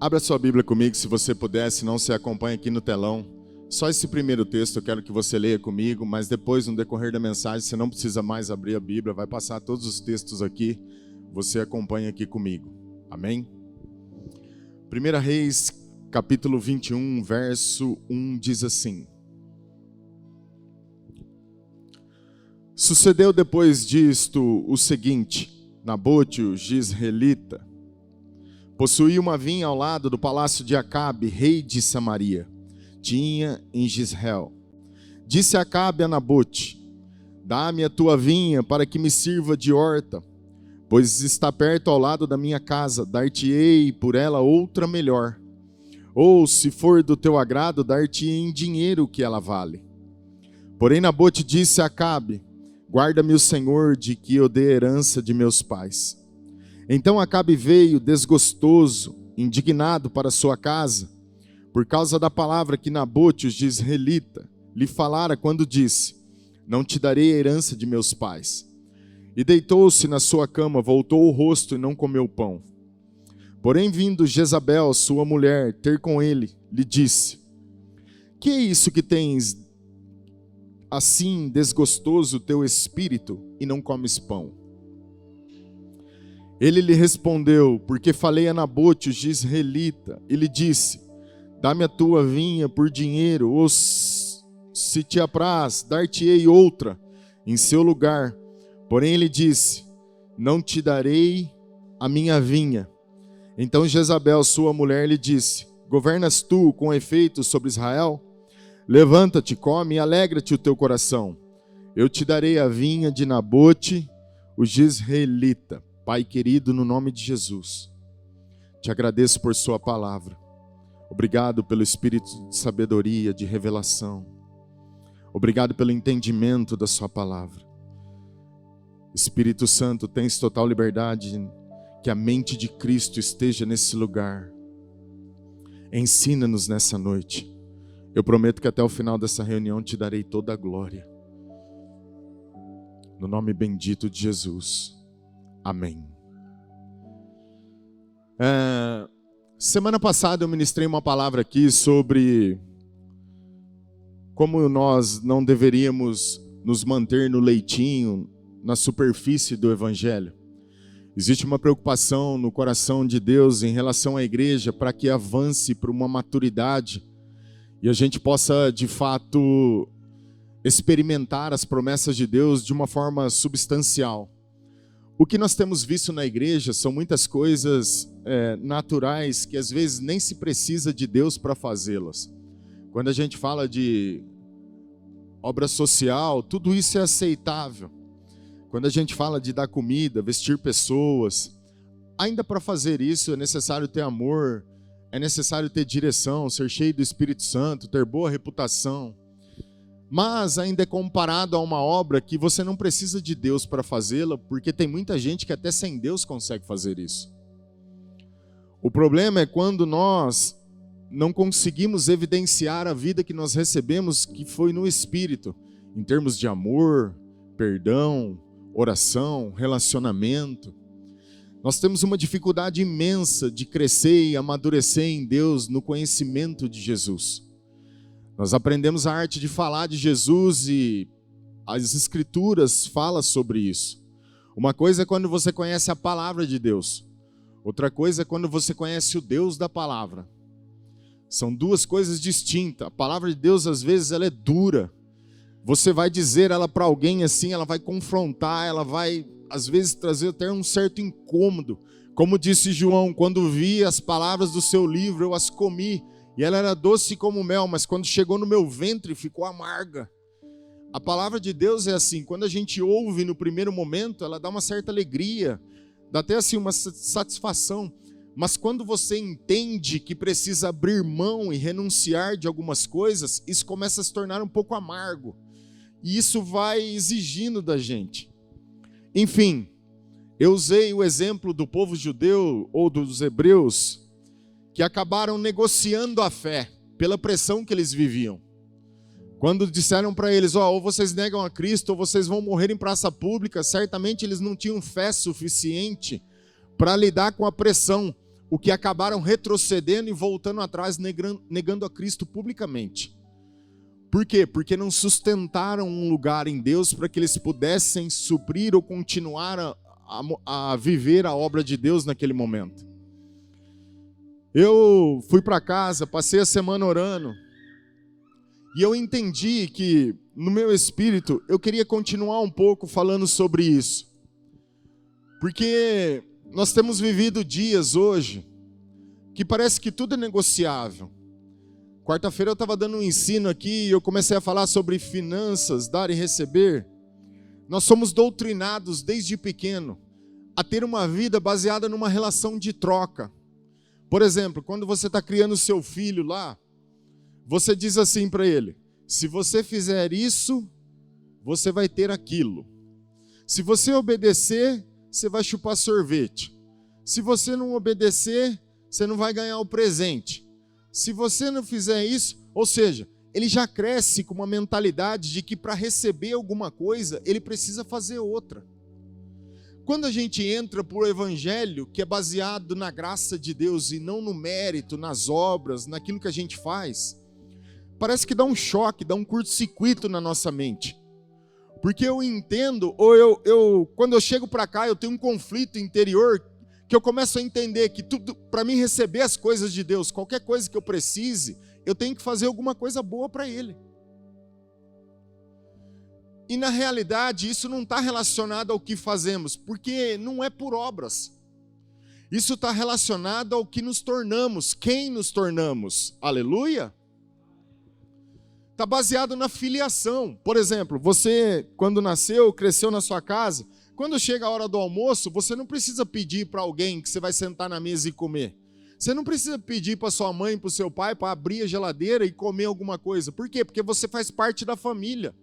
Abra sua Bíblia comigo, se você puder, se não, você acompanha aqui no telão. Só esse primeiro texto eu quero que você leia comigo, mas depois, no decorrer da mensagem, você não precisa mais abrir a Bíblia, vai passar todos os textos aqui, você acompanha aqui comigo. Amém? 1 Reis, capítulo 21, verso 1, diz assim: Sucedeu depois disto o seguinte: Nabote, o Jizreelita, possuía uma vinha ao lado do palácio de Acabe, rei de Samaria. Tinha em Jizreel. Disse Acabe a Nabote: Dá-me a tua vinha para que me sirva de horta, pois está perto ao lado da minha casa, dar-te-ei por ela outra melhor. Ou, se for do teu agrado, dar-te-ei em dinheiro o que ela vale. Porém Nabote disse a Acabe: Guarda-me o Senhor de que eu dê herança de meus pais. Então Acabe veio desgostoso, indignado para sua casa, por causa da palavra que Nabote, o Jizreelita, lhe falara quando disse: Não te darei a herança de meus pais. E deitou-se na sua cama, voltou o rosto e não comeu pão. Porém, vindo Jezabel, sua mulher, ter com ele, lhe disse: Que é isso que tens assim desgostoso teu espírito e não comes pão? Ele lhe respondeu: Porque falei a Nabote, o Jizreelita, e lhe disse: Dá-me a tua vinha por dinheiro, ou se te apraz, dar-te-ei outra em seu lugar. Porém ele disse: Não te darei a minha vinha. Então Jezabel, sua mulher, lhe disse: Governas tu com efeito sobre Israel? Levanta-te, come e alegra-te o teu coração. Eu te darei a vinha de Nabote, o Jizreelita. Pai querido, no nome de Jesus, te agradeço por sua palavra. Obrigado pelo espírito de sabedoria, de revelação. Obrigado pelo entendimento da sua palavra. Espírito Santo, tens total liberdade, que a mente de Cristo esteja nesse lugar. Ensina-nos nessa noite. Eu prometo que até o final dessa reunião te darei toda a glória. No nome bendito de Jesus. Amém. Semana passada eu ministrei uma palavra aqui sobre como nós não deveríamos nos manter no leitinho, na superfície do Evangelho. Existe uma preocupação no coração de Deus em relação à igreja para que avance para uma maturidade e a gente possa, de fato, experimentar as promessas de Deus de uma forma substancial. O que nós temos visto na igreja são muitas coisas naturais que às vezes nem se precisa de Deus para fazê-las. Quando a gente fala de obra social, tudo isso é aceitável. Quando a gente fala de dar comida, vestir pessoas, ainda para fazer isso é necessário ter amor, é necessário ter direção, ser cheio do Espírito Santo, ter boa reputação. Mas ainda é comparado a uma obra que você não precisa de Deus para fazê-la, porque tem muita gente que até sem Deus consegue fazer isso. O problema é quando nós não conseguimos evidenciar a vida que nós recebemos, que foi no Espírito, em termos de amor, perdão, oração, relacionamento. Nós temos uma dificuldade imensa de crescer e amadurecer em Deus no conhecimento de Jesus. Nós aprendemos a arte de falar de Jesus e as Escrituras falam sobre isso. Uma coisa é quando você conhece a palavra de Deus. Outra coisa é quando você conhece o Deus da palavra. São duas coisas distintas. A palavra de Deus, às vezes, ela é dura. Você vai dizer ela para alguém assim, ela vai confrontar, ela vai, às vezes, trazer até um certo incômodo. Como disse João, quando vi as palavras do seu livro, eu as comi. E ela era doce como mel, mas quando chegou no meu ventre, ficou amarga. A palavra de Deus é assim, quando a gente ouve no primeiro momento, ela dá uma certa alegria, dá até assim uma satisfação. Mas quando você entende que precisa abrir mão e renunciar de algumas coisas, isso começa a se tornar um pouco amargo. E isso vai exigindo da gente. Enfim, eu usei o exemplo do povo judeu ou dos hebreus, que acabaram negociando a fé pela pressão que eles viviam. Quando disseram para eles, ou vocês negam a Cristo, ou vocês vão morrer em praça pública, certamente eles não tinham fé suficiente para lidar com a pressão. o que acabaram retrocedendo e voltando atrás, negando a Cristo publicamente. Por quê? Porque não sustentaram um lugar em Deus para que eles pudessem suprir ou continuar a viver a obra de Deus naquele momento. Eu fui para casa, passei a semana orando, e eu entendi que no meu espírito eu queria continuar um pouco falando sobre isso. Porque nós temos vivido dias hoje que parece que tudo é negociável. Quarta-feira eu estava dando um ensino aqui e eu comecei a falar sobre finanças, dar e receber. Nós somos doutrinados desde pequeno a ter uma vida baseada numa relação de troca. Por exemplo, quando você está criando seu filho lá, você diz assim para ele: se você fizer isso, você vai ter aquilo. Se você obedecer, você vai chupar sorvete. Se você não obedecer, você não vai ganhar o presente. Se você não fizer isso, ou seja, ele já cresce com uma mentalidade de que para receber alguma coisa, ele precisa fazer outra. Quando a gente entra para o evangelho, que é baseado na graça de Deus e não no mérito, nas obras, naquilo que a gente faz, parece que dá um choque, dá um curto-circuito na nossa mente. Porque eu entendo, ou quando eu chego para cá, eu tenho um conflito interior, que eu começo a entender que tudo, para mim receber as coisas de Deus, qualquer coisa que eu precise, eu tenho que fazer alguma coisa boa para Ele. E na realidade isso não está relacionado ao que fazemos, porque não é por obras. Isso está relacionado ao que nos tornamos, quem nos tornamos. Aleluia! Está baseado na filiação. Por exemplo, você quando nasceu, cresceu na sua casa, quando chega a hora do almoço, você não precisa pedir para alguém que você vai sentar na mesa e comer. Você não precisa pedir para sua mãe, para o seu pai, para abrir a geladeira e comer alguma coisa. Por quê? Porque você faz parte da família.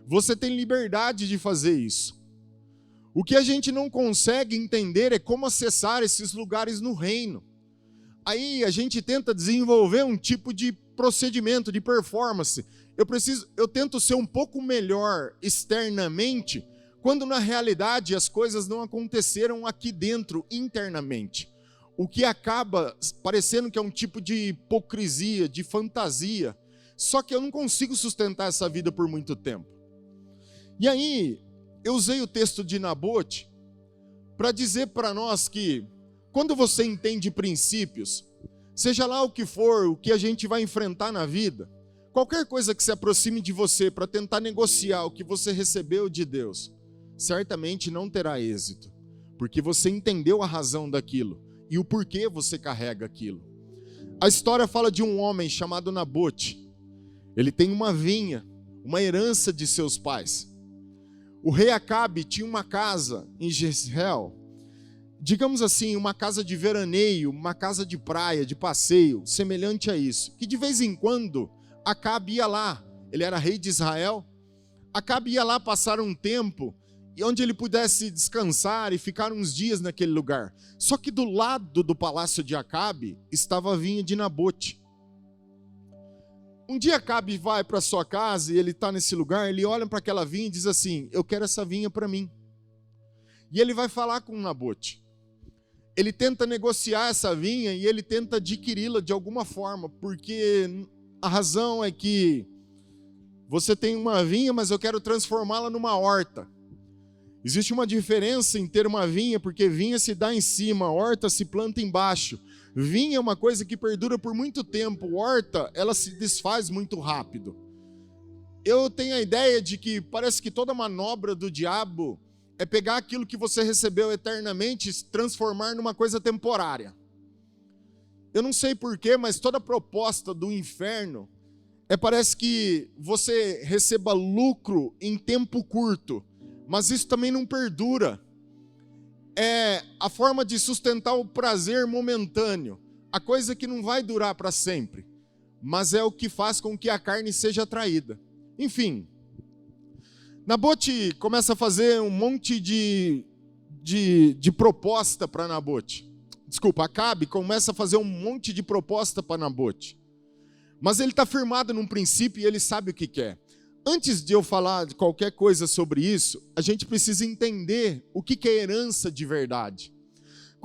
Você tem liberdade de fazer isso. O que a gente não consegue entender é como acessar esses lugares no reino. Aí a gente tenta desenvolver um tipo de procedimento, de performance. Eu tento ser um pouco melhor externamente, quando na realidade as coisas não aconteceram aqui dentro, internamente. O que acaba parecendo que é um tipo de hipocrisia, de fantasia. Só que eu não consigo sustentar essa vida por muito tempo. E aí, eu usei o texto de Nabote para dizer para nós que, quando você entende princípios, seja lá o que for, o que a gente vai enfrentar na vida, qualquer coisa que se aproxime de você para tentar negociar o que você recebeu de Deus, certamente não terá êxito, porque você entendeu a razão daquilo e o porquê você carrega aquilo. A história fala de um homem chamado Nabote. Ele tem uma vinha, uma herança de seus pais. O rei Acabe tinha uma casa em Jezreel, digamos assim, uma casa de veraneio, uma casa de praia, de passeio, semelhante a isso, que de vez em quando Acabe ia lá. Ele era rei de Israel. Acabe ia lá passar um tempo onde ele pudesse descansar e ficar uns dias naquele lugar. Só que do lado do palácio de Acabe estava a vinha de Nabote. Um dia Acabe vai para sua casa e ele está nesse lugar, ele olha para aquela vinha e diz assim: eu quero essa vinha para mim. E ele vai falar com Nabote. Ele tenta negociar essa vinha e ele tenta adquiri-la de alguma forma, porque a razão é que você tem uma vinha, mas eu quero transformá-la numa horta. Existe uma diferença em ter uma vinha, porque vinha se dá em cima, horta se planta embaixo. Vinha é uma coisa que perdura por muito tempo, horta, ela se desfaz muito rápido. Eu tenho a ideia de que parece que toda manobra do diabo é pegar aquilo que você recebeu eternamente e se transformar numa coisa temporária. Eu não sei porquê, mas toda proposta do inferno parece que você receba lucro em tempo curto, mas isso também não perdura. É a forma de sustentar o prazer momentâneo, a coisa que não vai durar para sempre, mas é o que faz com que a carne seja atraída. Enfim, Nabote começa a fazer um monte de proposta para Nabote. Desculpa, Acabe começa a fazer um monte de proposta para Nabote. Mas ele está firmado num princípio e ele sabe o que quer. Antes de eu falar de qualquer coisa sobre isso, a gente precisa entender o que é herança de verdade.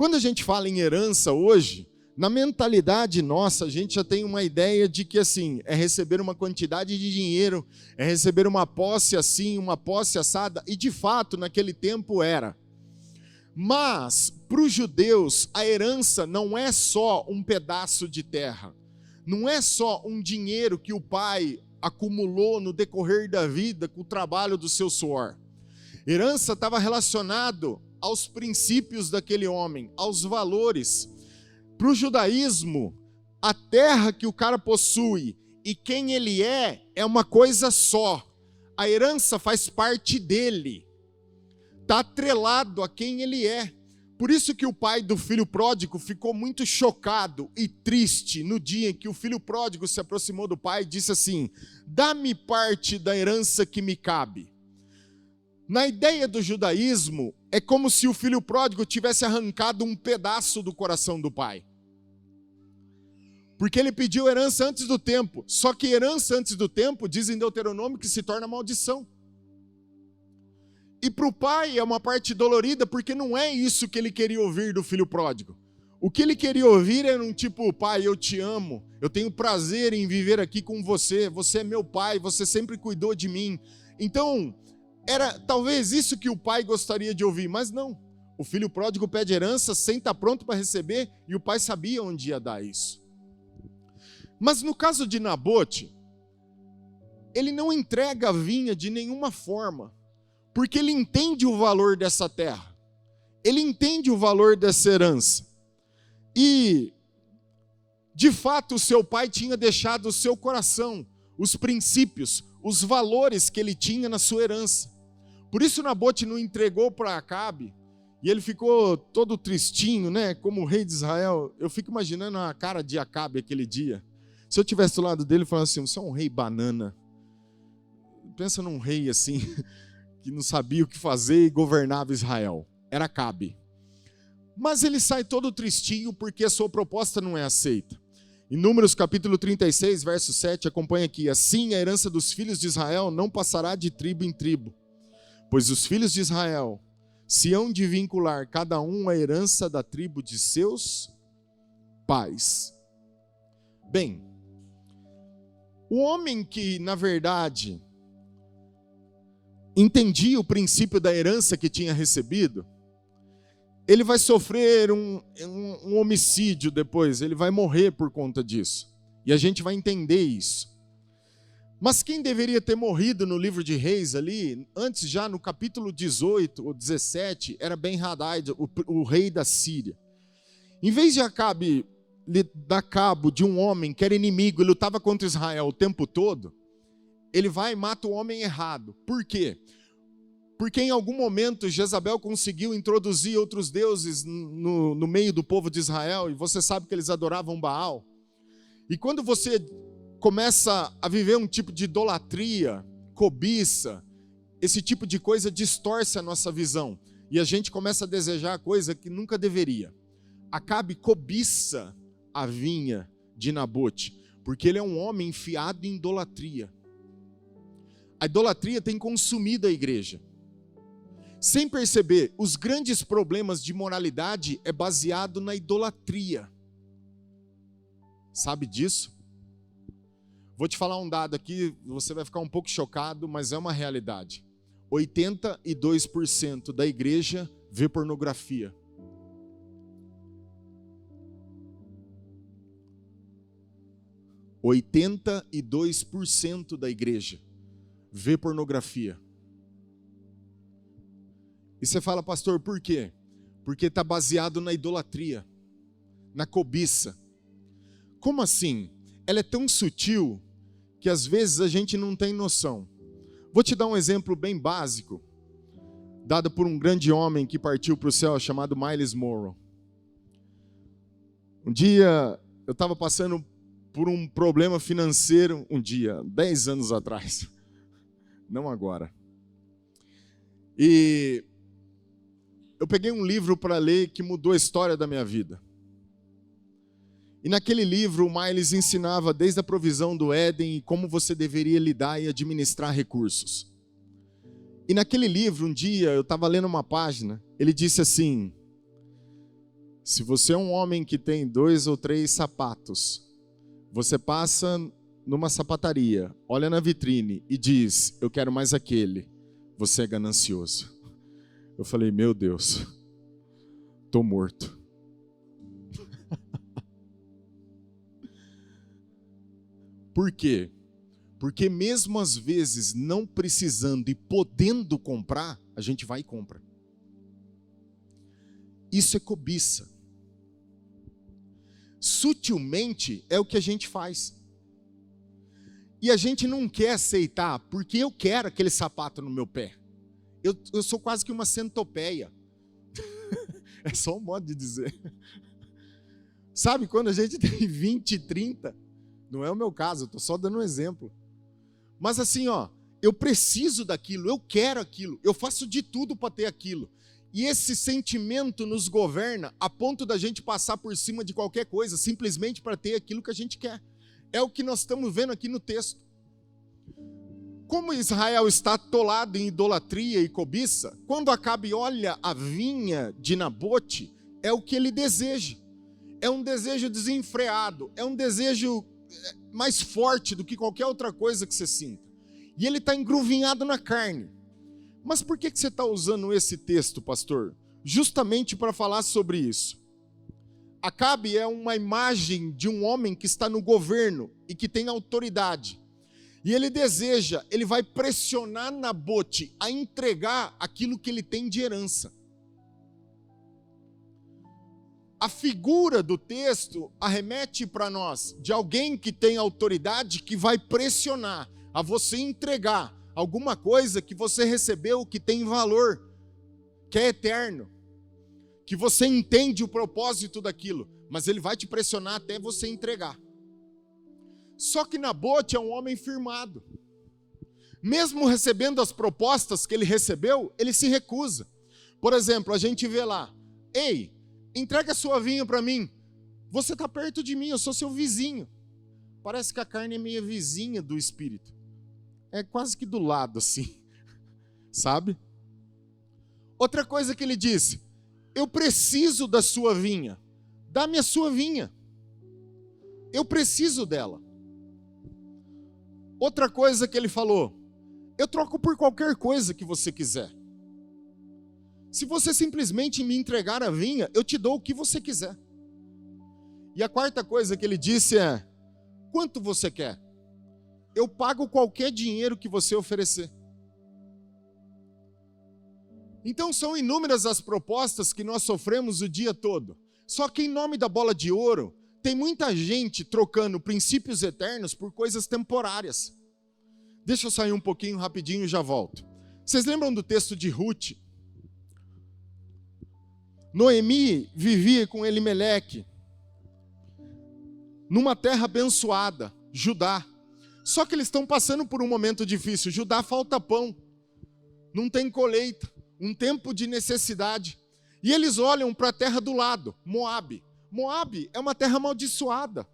Quando a gente fala em herança hoje, na mentalidade nossa, a gente já tem uma ideia de que assim, é receber uma quantidade de dinheiro, é receber uma posse assim, uma posse assada, e de fato naquele tempo era. Mas, para os judeus, a herança não é só um pedaço de terra, não é só um dinheiro que o pai acumulou no decorrer da vida com o trabalho do seu suor. Herança estava relacionado aos princípios daquele homem, aos valores. Para o judaísmo, a terra que o cara possui e quem ele é uma coisa só. A herança faz parte dele, está atrelado a quem ele é. Por isso que o pai do filho pródigo ficou muito chocado e triste no dia em que o filho pródigo se aproximou do pai e disse assim: dá-me parte da herança que me cabe. Na ideia do judaísmo, é como se o filho pródigo tivesse arrancado um pedaço do coração do pai. Porque ele pediu herança antes do tempo. Só que herança antes do tempo, diz em Deuteronômio, que se torna maldição. E para o pai é uma parte dolorida, porque não é isso que ele queria ouvir do filho pródigo. O que ele queria ouvir era um tipo: pai, eu te amo, eu tenho prazer em viver aqui com você, você é meu pai, você sempre cuidou de mim. Então, era talvez isso que o pai gostaria de ouvir, mas não. O filho pródigo pede herança sem estar pronto para receber, e o pai sabia onde ia dar isso. Mas no caso de Nabote, ele não entrega a vinha de nenhuma forma, porque ele entende o valor dessa terra, ele entende o valor dessa herança. E, de fato, o seu pai tinha deixado o seu coração, os princípios, os valores que ele tinha na sua herança. Por isso Nabote não entregou para Acabe, e ele ficou todo tristinho, né? Como o rei de Israel. Eu fico imaginando a cara de Acabe aquele dia. Se eu estivesse do lado dele, falando assim: você é um rei banana. Pensa num rei assim, que não sabia o que fazer e governava Israel. Era Acabe. Mas ele sai todo tristinho porque a sua proposta não é aceita. Em Números capítulo 36, verso 7, acompanha aqui: assim a herança dos filhos de Israel não passará de tribo em tribo, pois os filhos de Israel se hão de vincular cada um à herança da tribo de seus pais. Bem, o homem que, na verdade, entendia o princípio da herança que tinha recebido, ele vai sofrer um homicídio depois, ele vai morrer por conta disso. E a gente vai entender isso. Mas quem deveria ter morrido no livro de Reis ali, antes já no capítulo 18 ou 17, era Ben-Hadad, o rei da Síria. Em vez de Acabe dar cabo de um homem que era inimigo e lutava contra Israel o tempo todo, ele vai e mata o homem errado. Por quê? Porque em algum momento Jezabel conseguiu introduzir outros deuses no meio do povo de Israel, e você sabe que eles adoravam Baal. E quando você começa a viver um tipo de idolatria, cobiça, esse tipo de coisa distorce a nossa visão, e a gente começa a desejar coisa que nunca deveria. Acabe cobiça a vinha de Nabote, porque ele é um homem enfiado em idolatria. A idolatria tem consumido a igreja. Sem perceber, os grandes problemas de moralidade é baseado na idolatria. Sabe disso? Vou te falar um dado aqui, você vai ficar um pouco chocado, mas é uma realidade. 82% da igreja vê pornografia. – 82% da igreja vê pornografia. E você fala: pastor, por quê? Porque está baseado na idolatria, na cobiça. Como assim? Ela é tão sutil que às vezes a gente não tem noção. Vou te dar um exemplo bem básico, dado por um grande homem que partiu para o céu, chamado Myles Munroe. Um dia eu estava passando por um problema financeiro, 10 anos atrás, não agora. E eu peguei um livro para ler que mudou a história da minha vida. E naquele livro, o Myles ensinava desde a provisão do Éden e como você deveria lidar e administrar recursos. E naquele livro, um dia, eu estava lendo uma página, ele disse assim: Se você é um homem que tem 2 ou 3 sapatos, você passa numa sapataria, olha na vitrine e diz, eu quero mais aquele, você é ganancioso. Eu falei, meu Deus, tô morto. Por quê? Porque mesmo às vezes não precisando e podendo comprar, a gente vai e compra. Isso é cobiça. Sutilmente é o que a gente faz. E a gente não quer aceitar, porque eu quero aquele sapato no meu pé. Eu sou quase que uma centopeia. É só um modo de dizer. Sabe, quando a gente tem 20, 30, não é o meu caso, eu estou só dando um exemplo. Mas assim, eu preciso daquilo, eu quero aquilo, eu faço de tudo para ter aquilo. E esse sentimento nos governa a ponto da gente passar por cima de qualquer coisa, simplesmente para ter aquilo que a gente quer. É o que nós estamos vendo aqui no texto. Como Israel está atolado em idolatria e cobiça, quando Acabe olha a vinha de Nabote, é o que ele deseja. É um desejo desenfreado, é um desejo mais forte do que qualquer outra coisa que você sinta. E ele está engruvinhado na carne. Mas por que você está usando esse texto, pastor? Justamente para falar sobre isso. Acabe é uma imagem de um homem que está no governo e que tem autoridade. E ele deseja, ele vai pressionar Nabote a entregar aquilo que ele tem de herança. A figura do texto arremete para nós de alguém que tem autoridade que vai pressionar a você entregar alguma coisa que você recebeu que tem valor, que é eterno, que você entende o propósito daquilo, mas ele vai te pressionar até você entregar. Só que Nabote é um homem firmado. Mesmo recebendo as propostas que ele recebeu, ele se recusa. Por exemplo, a gente vê lá, ei, entrega a sua vinha para mim. Você está perto de mim, eu sou seu vizinho. Parece que a carne é meio vizinha do espírito. É quase que do lado assim, sabe? Outra coisa que ele disse, eu preciso da sua vinha. Dá-me a sua vinha. Eu preciso dela. Outra coisa que ele falou, eu troco por qualquer coisa que você quiser. Se você simplesmente me entregar a vinha, eu te dou o que você quiser. E a quarta coisa que ele disse é, quanto você quer? Eu pago qualquer dinheiro que você oferecer. Então são inúmeras as propostas que nós sofremos o dia todo. Só que em nome da bola de ouro, tem muita gente trocando princípios eternos por coisas temporárias. Deixa eu sair um pouquinho rapidinho e já volto. Vocês lembram do texto de Ruth? Noemi vivia com Elimeleque numa terra abençoada, Judá. Só que eles estão passando por um momento difícil. Judá falta pão, não tem colheita, um tempo de necessidade. E eles olham para a terra do lado, Moabe. Moabe é uma terra amaldiçoada.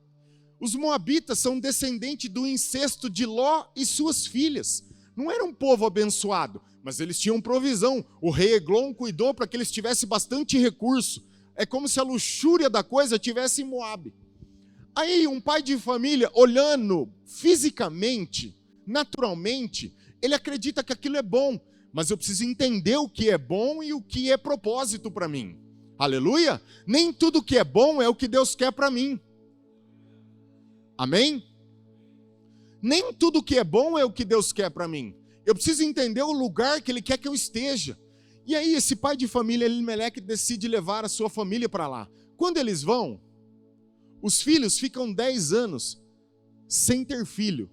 Os moabitas são descendentes do incesto de Ló e suas filhas. Não era um povo abençoado, mas eles tinham provisão. O rei Eglon cuidou para que eles tivessem bastante recurso. É como se a luxúria da coisa tivesse em Moabe. Aí um pai de família, olhando fisicamente, naturalmente, ele acredita que aquilo é bom, mas eu preciso entender o que é bom e o que é propósito para mim. Aleluia? Nem tudo que é bom é o que Deus quer para mim. Amém? Nem tudo que é bom é o que Deus quer para mim. Eu preciso entender o lugar que Ele quer que eu esteja. E aí esse pai de família, Elimeleque, decide levar a sua família para lá. Quando eles vão, os filhos ficam 10 anos sem ter filho.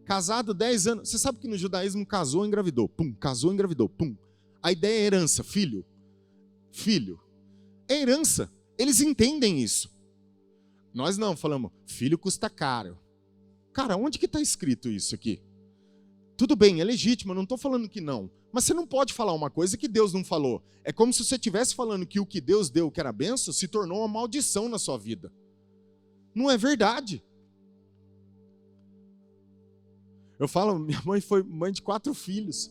Casado 10 anos. Você sabe que no judaísmo casou e engravidou. Pum, casou e engravidou. Pum. A ideia é herança. Filho. Filho. É herança. Eles entendem isso. Nós não, falamos, filho custa caro. Cara, onde que está escrito isso aqui? Tudo bem, é legítimo, eu não estou falando que não. Mas você não pode falar uma coisa que Deus não falou. É como se você estivesse falando que o que Deus deu, que era bênção, se tornou uma maldição na sua vida. Não é verdade. Eu falo, minha mãe foi mãe de 4 filhos.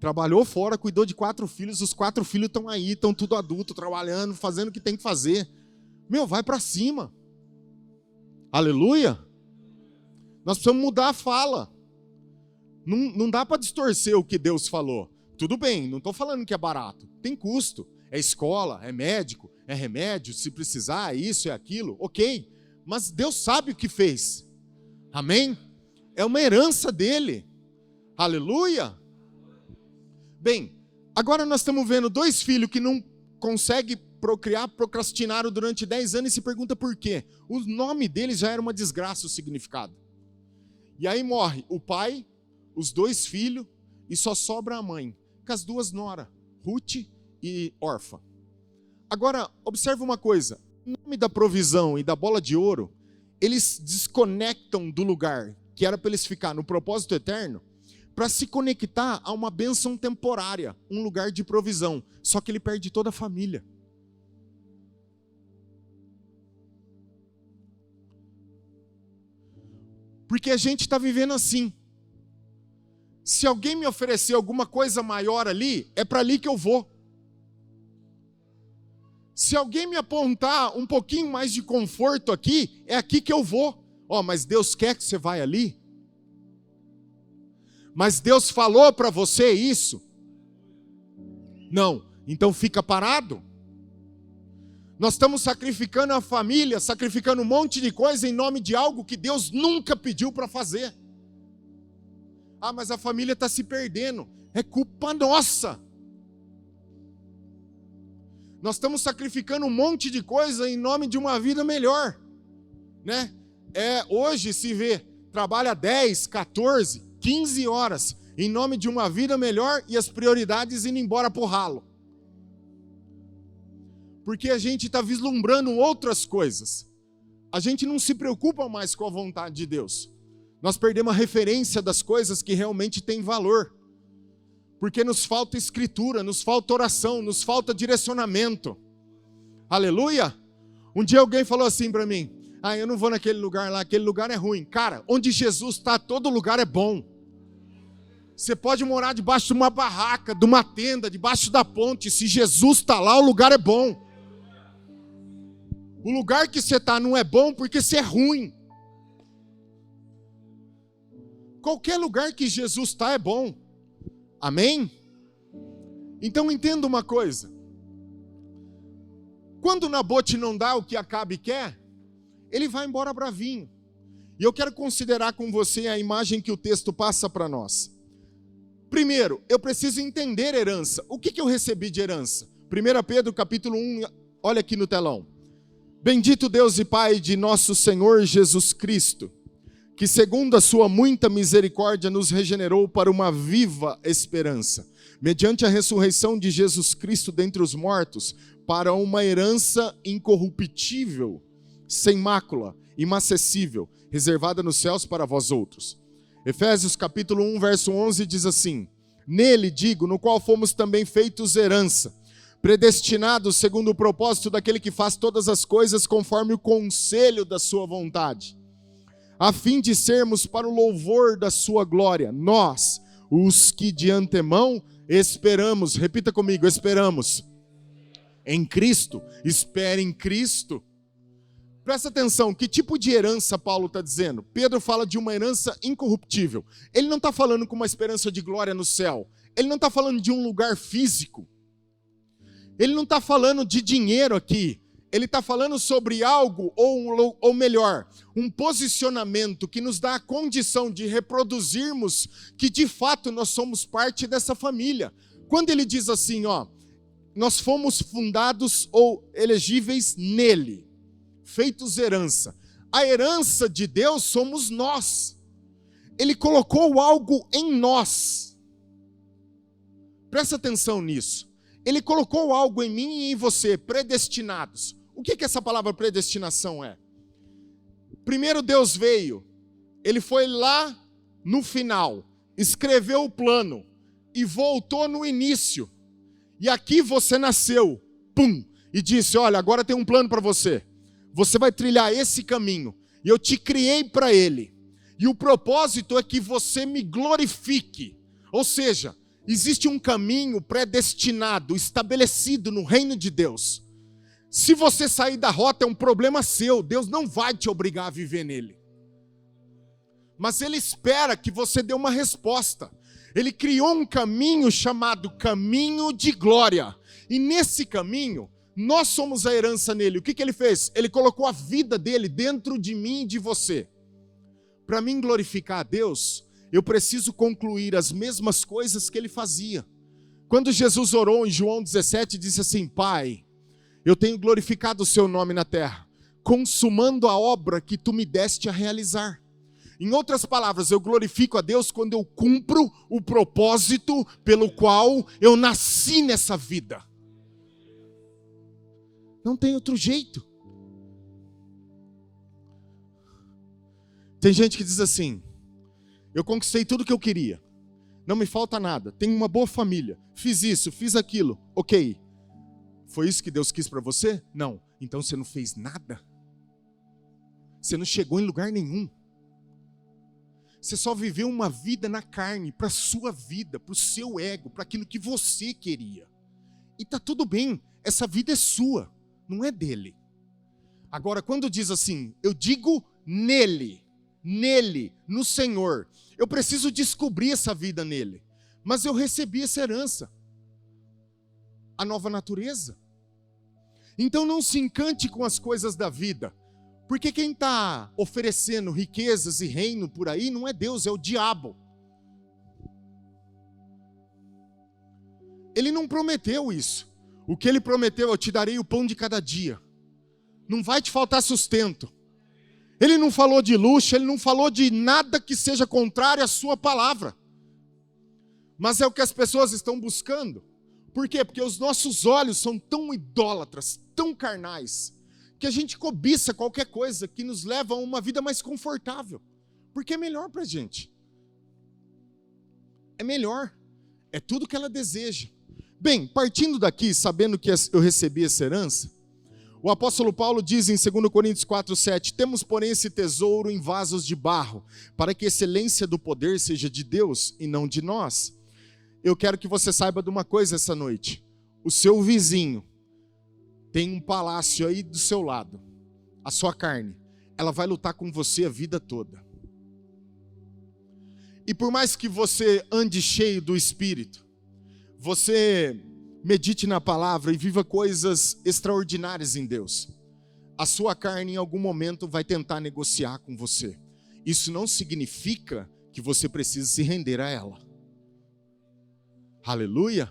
trabalhou fora, cuidou de 4 filhos, os 4 filhos estão aí, estão tudo adulto, trabalhando, fazendo o que tem que fazer. Meu, vai para cima. Aleluia. Nós precisamos mudar a fala. Não dá para distorcer o que Deus falou. Tudo bem, não estou falando que é barato. Tem custo. É escola, é médico, é remédio, se precisar, é isso, é aquilo. Ok, mas Deus sabe o que fez. Amém? É uma herança dele. Aleluia. Bem, agora nós estamos vendo 2 filhos que não conseguem procriar, procrastinaram durante 10 anos e se pergunta por quê. O nome deles já era uma desgraça, o significado. E aí morre o pai, os 2 filhos e só sobra a mãe, com as 2 noras, Ruth e Orfa. Agora, observe uma coisa. O nome da provisão e da bola de ouro, eles desconectam do lugar que era para eles ficar no propósito eterno, para se conectar a uma bênção temporária, um lugar de provisão. Só que ele perde toda a família. Porque a gente está vivendo assim. Se alguém me oferecer alguma coisa maior ali, é para ali que eu vou. Se alguém me apontar um pouquinho mais de conforto aqui, é aqui que eu vou. Mas Deus quer que você vá ali? Mas Deus falou para você isso? Não. Então fica parado. Nós estamos sacrificando a família, sacrificando um monte de coisa em nome de algo que Deus nunca pediu para fazer. Mas a família está se perdendo. É culpa nossa. Nós estamos sacrificando um monte de coisa em nome de uma vida melhor, né? Hoje se vê, trabalha 10, 14, 15 horas em nome de uma vida melhor e as prioridades indo embora pro ralo. Porque a gente está vislumbrando outras coisas. A gente não se preocupa mais com a vontade de Deus. Nós perdemos a referência das coisas que realmente têm valor. Porque nos falta escritura, nos falta oração, nos falta direcionamento. Aleluia! Um dia alguém falou assim para mim, eu não vou naquele lugar lá, aquele lugar é ruim. Cara, onde Jesus está, todo lugar é bom. Você pode morar debaixo de uma barraca, de uma tenda, debaixo da ponte. Se Jesus está lá, o lugar é bom. O lugar que você está não é bom porque você é ruim. Qualquer lugar que Jesus está é bom. Amém? Então entenda uma coisa. Quando Nabote não dá o que Acabe quer, ele vai embora bravinho. E eu quero considerar com você a imagem que o texto passa para nós. Primeiro, eu preciso entender herança. O que eu recebi de herança? 1 Pedro capítulo 1, olha aqui no telão. Bendito Deus e Pai de nosso Senhor Jesus Cristo, que segundo a sua muita misericórdia nos regenerou para uma viva esperança, mediante a ressurreição de Jesus Cristo dentre os mortos, para uma herança incorruptível, sem mácula, imacessível, reservada nos céus para vós outros. Efésios capítulo 1, verso 11 diz assim, nele, digo, no qual fomos também feitos herança, predestinados segundo o propósito daquele que faz todas as coisas conforme o conselho da sua vontade, a fim de sermos para o louvor da sua glória, nós, os que de antemão esperamos, repita comigo, esperamos, em Cristo, espere em Cristo. Presta atenção, que tipo de herança Paulo está dizendo? Pedro fala de uma herança incorruptível. Ele não está falando com uma esperança de glória no céu. Ele não está falando de um lugar físico. Ele não está falando de dinheiro aqui. Ele está falando sobre algo, ou melhor, um posicionamento que nos dá a condição de reproduzirmos que de fato nós somos parte dessa família. Quando ele diz assim, nós fomos fundados ou elegíveis nele, feitos herança. A herança de Deus somos nós. Ele colocou algo em nós. Presta atenção nisso. Ele colocou algo em mim e em você, predestinados. O que essa palavra predestinação é? Primeiro Deus veio, ele foi lá no final, escreveu o plano e voltou no início. E aqui você nasceu, e disse, olha, agora tem um plano para você. Você vai trilhar esse caminho e eu te criei para ele. E o propósito é que você me glorifique. Ou seja, Existe um caminho predestinado, estabelecido no reino de Deus. Se você sair da rota, é um problema seu. Deus não vai te obrigar a viver nele. Mas Ele espera que você dê uma resposta. Ele criou um caminho chamado caminho de glória. E nesse caminho, nós somos a herança nele. O que Ele fez? Ele colocou a vida dele dentro de mim e de você. Para mim glorificar a Deus, eu preciso concluir as mesmas coisas que Ele fazia. Quando Jesus orou em João 17, disse assim: Pai, eu tenho glorificado o seu nome na terra, consumando a obra que tu me deste a realizar. Em outras palavras, eu glorifico a Deus quando eu cumpro o propósito pelo qual eu nasci nessa vida. Não tem outro jeito. Tem gente que diz assim: eu conquistei tudo que eu queria, não me falta nada, tenho uma boa família, fiz isso, fiz aquilo, ok. Foi isso que Deus quis para você? Não. Então você não fez nada. Você não chegou em lugar nenhum. Você só viveu uma vida na carne, para a sua vida, para o seu ego, para aquilo que você queria. E está tudo bem, essa vida é sua, não é dele. Agora, quando diz assim, eu digo nele, no Senhor, eu preciso descobrir essa vida nele. Mas eu recebi essa herança, a nova natureza. Então não se encante com as coisas da vida, porque quem está oferecendo riquezas e reino por aí não é Deus, é o diabo. Ele não prometeu isso. O que ele prometeu, eu te darei o pão de cada dia. Não vai te faltar sustento. Ele não falou de luxo, ele não falou de nada que seja contrário à sua palavra. Mas é o que as pessoas estão buscando. Por quê? Porque os nossos olhos são tão idólatras, tão carnais, que a gente cobiça qualquer coisa que nos leva a uma vida mais confortável. Porque é melhor para a gente. É melhor. É tudo que ela deseja. Bem, partindo daqui, sabendo que eu recebi essa herança, o apóstolo Paulo diz em 2 Coríntios 4:7, temos, porém, esse tesouro em vasos de barro, para que a excelência do poder seja de Deus e não de nós. Eu quero que você saiba de uma coisa essa noite. O seu vizinho tem um palácio aí do seu lado. A sua carne, ela vai lutar com você a vida toda. E por mais que você ande cheio do Espírito, você medite na palavra e viva coisas extraordinárias em Deus, a sua carne em algum momento vai tentar negociar com você. Isso não significa que você precisa se render a ela. Aleluia.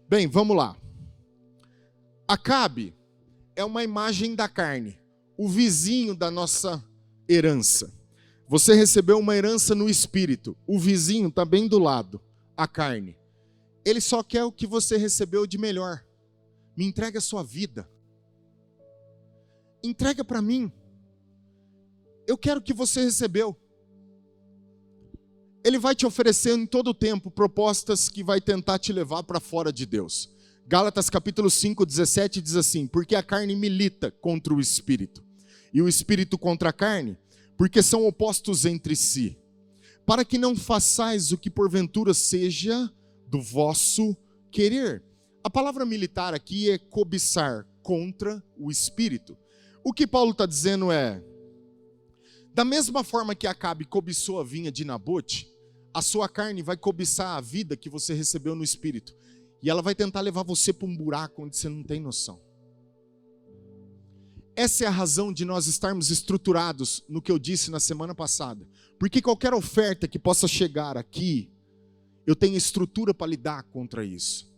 Bem, vamos lá. Acabe é uma imagem da carne, o vizinho da nossa herança. Você recebeu uma herança no espírito, o vizinho está bem do lado, a carne. Ele só quer o que você recebeu de melhor. Me entrega a sua vida. Entrega para mim. Eu quero o que você recebeu. Ele vai te oferecer em todo o tempo propostas que vai tentar te levar para fora de Deus. Gálatas capítulo 5, 17 diz assim, porque a carne milita contra o espírito, e o espírito contra a carne, porque são opostos entre si, para que não façais o que porventura seja do vosso querer. A palavra militar aqui é cobiçar contra o espírito. O que Paulo está dizendo é, da mesma forma que Acabe cobiçou a vinha de Nabote, a sua carne vai cobiçar a vida que você recebeu no espírito. E ela vai tentar levar você para um buraco onde você não tem noção. Essa é a razão de nós estarmos estruturados no que eu disse na semana passada. Porque qualquer oferta que possa chegar aqui, eu tenho estrutura para lidar contra isso.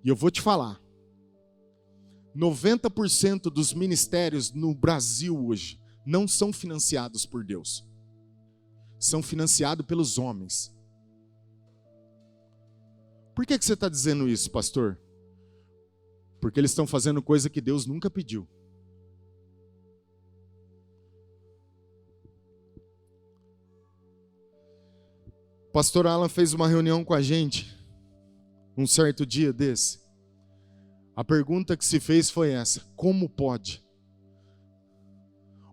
E eu vou te falar, 90% dos ministérios no Brasil hoje não são financiados por Deus. São financiados pelos homens. Por que você está dizendo isso, pastor? Porque eles estão fazendo coisa que Deus nunca pediu. Pastor Alan fez uma reunião com a gente, um certo dia desse. A pergunta que se fez foi essa: como pode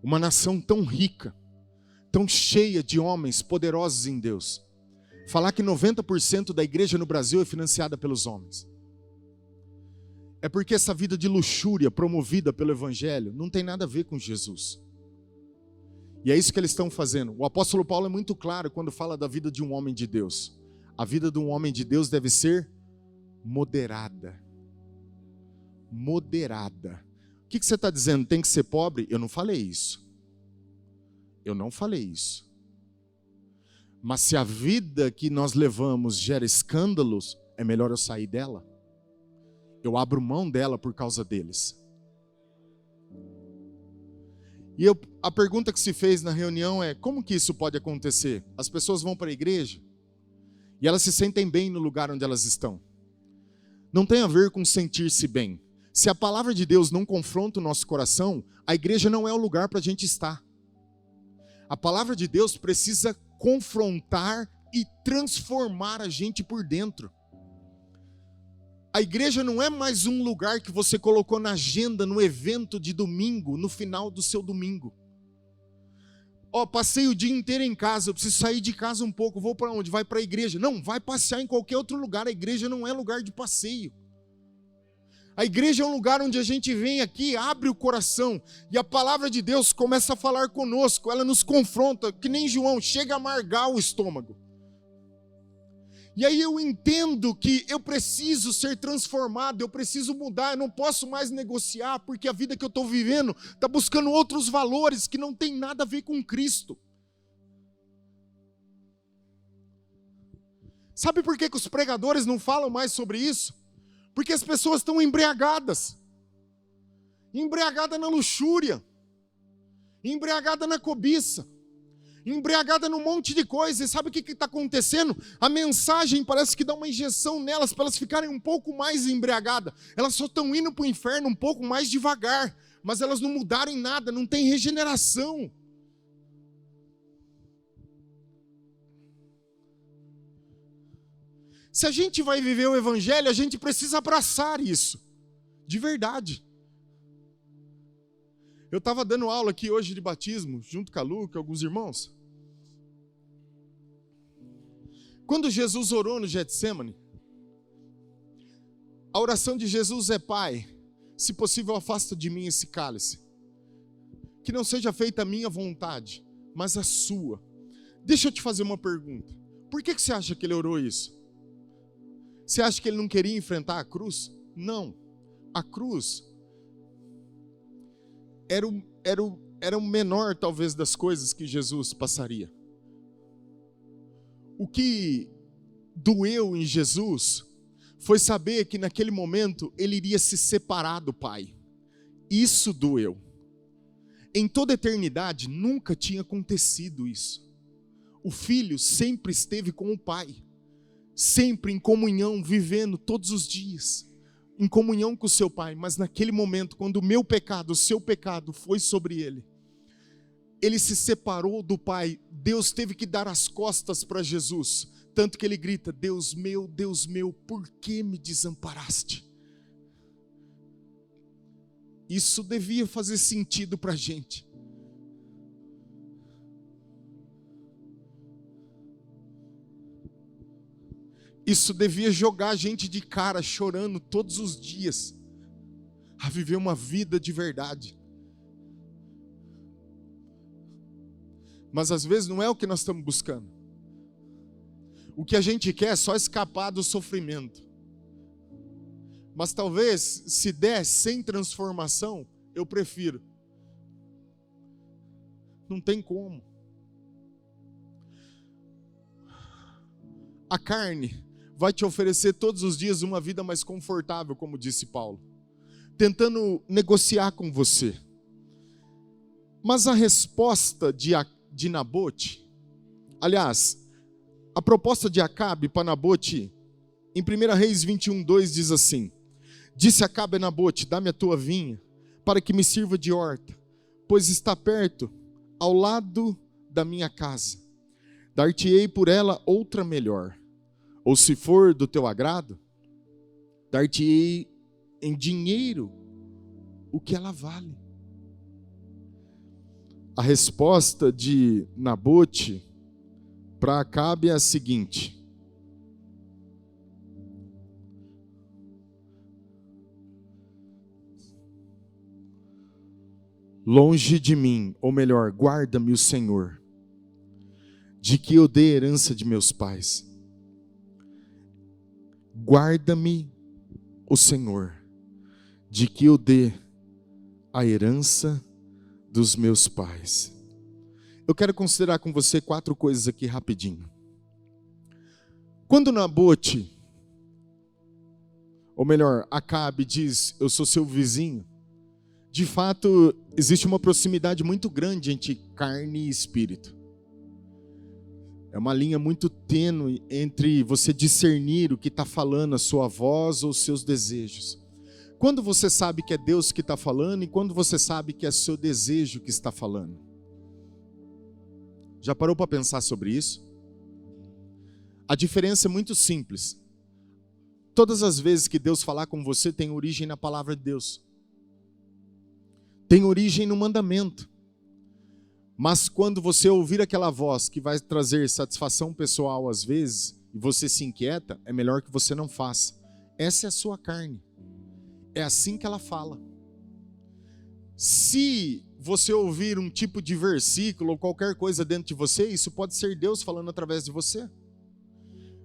uma nação tão rica, tão cheia de homens poderosos em Deus, falar que 90% da igreja no Brasil é financiada pelos homens. É porque essa vida de luxúria promovida pelo Evangelho não tem nada a ver com Jesus. E é isso que eles estão fazendo. O apóstolo Paulo é muito claro quando fala da vida de um homem de Deus. A vida de um homem de Deus deve ser moderada. Moderada. O que você está dizendo? Tem que ser pobre? Eu não falei isso. Eu não falei isso. Mas se a vida que nós levamos gera escândalos, é melhor eu sair dela. Eu abro mão dela por causa deles. E a pergunta que se fez na reunião é: como que isso pode acontecer? As pessoas vão para a igreja e elas se sentem bem no lugar onde elas estão. Não tem a ver com sentir-se bem. Se a palavra de Deus não confronta o nosso coração, a igreja não é o lugar para a gente estar. A palavra de Deus precisa confrontar e transformar a gente por dentro. A igreja não é mais um lugar que você colocou na agenda, no evento de domingo, no final do seu domingo. Passei o dia inteiro em casa, eu preciso sair de casa um pouco, vou para onde? Vai para a igreja. Não, vai passear em qualquer outro lugar, a igreja não é lugar de passeio. A igreja é um lugar onde a gente vem aqui, abre o coração, e a palavra de Deus começa a falar conosco, ela nos confronta, que nem João, chega a amargar o estômago. E aí eu entendo que eu preciso ser transformado, eu preciso mudar, eu não posso mais negociar, porque a vida que eu estou vivendo está buscando outros valores que não tem nada a ver com Cristo. Sabe por que os pregadores não falam mais sobre isso? Porque as pessoas estão embriagadas na luxúria, embriagada na cobiça, embriagada num monte de coisa. E sabe o que está acontecendo? A mensagem parece que dá uma injeção nelas para elas ficarem um pouco mais embriagadas. Elas só estão indo para o inferno um pouco mais devagar, mas elas não mudaram em nada, não tem regeneração. Se a gente vai viver o Evangelho, a gente precisa abraçar isso, de verdade. Eu estava dando aula aqui hoje de batismo, junto com a Lu, com alguns irmãos. Quando Jesus orou no Getsêmani, a oração de Jesus é: Pai, se possível afasta de mim esse cálice. Que não seja feita a minha vontade, mas a sua. Deixa eu te fazer uma pergunta. Por que você acha que ele orou isso? Você acha que ele não queria enfrentar a cruz? Não. A cruz era o menor, talvez, das coisas que Jesus passaria. O que doeu em Jesus foi saber que naquele momento ele iria se separar do Pai. Isso doeu. Em toda a eternidade nunca tinha acontecido isso. O Filho sempre esteve com o Pai. Sempre em comunhão, vivendo todos os dias, em comunhão com o seu Pai. Mas naquele momento, quando o meu pecado, o seu pecado foi sobre ele, ele se separou do Pai. Deus teve que dar as costas para Jesus, tanto que ele grita: Deus meu, por que me desamparaste? Isso devia fazer sentido para a gente. Isso devia jogar a gente de cara, chorando todos os dias, a viver uma vida de verdade. Mas às vezes não é o que nós estamos buscando. O que a gente quer é só escapar do sofrimento. Mas talvez, se der sem transformação, eu prefiro. Não tem como. A carne vai te oferecer todos os dias uma vida mais confortável, como disse Paulo, tentando negociar com você. Mas a resposta de Nabote, aliás, a proposta de Acabe para Nabote, em 1 Reis 21:2 diz assim: Disse Acabe a Nabote: dá-me a tua vinha, para que me sirva de horta, pois está perto, ao lado da minha casa. Dar-te-ei por ela outra melhor. Ou se for do teu agrado, dar-te-ei em dinheiro o que ela vale. A resposta de Nabote para Acabe é a seguinte: longe de mim, ou melhor, guarda-me o Senhor, de que eu dê herança de meus pais. Guarda-me o Senhor, de que eu dê a herança dos meus pais. Eu quero considerar com você 4 coisas aqui rapidinho. Quando Nabote, ou melhor, Acabe diz, eu sou seu vizinho, de fato, existe uma proximidade muito grande entre carne e espírito. É uma linha muito tênue entre você discernir o que está falando, a sua voz ou os seus desejos. Quando você sabe que é Deus que está falando e quando você sabe que é seu desejo que está falando. Já parou para pensar sobre isso? A diferença é muito simples. Todas as vezes que Deus falar com você tem origem na palavra de Deus. Tem origem no mandamento. Mas quando você ouvir aquela voz que vai trazer satisfação pessoal às vezes, e você se inquieta, é melhor que você não faça. Essa é a sua carne. É assim que ela fala. Se você ouvir um tipo de versículo ou qualquer coisa dentro de você, isso pode ser Deus falando através de você.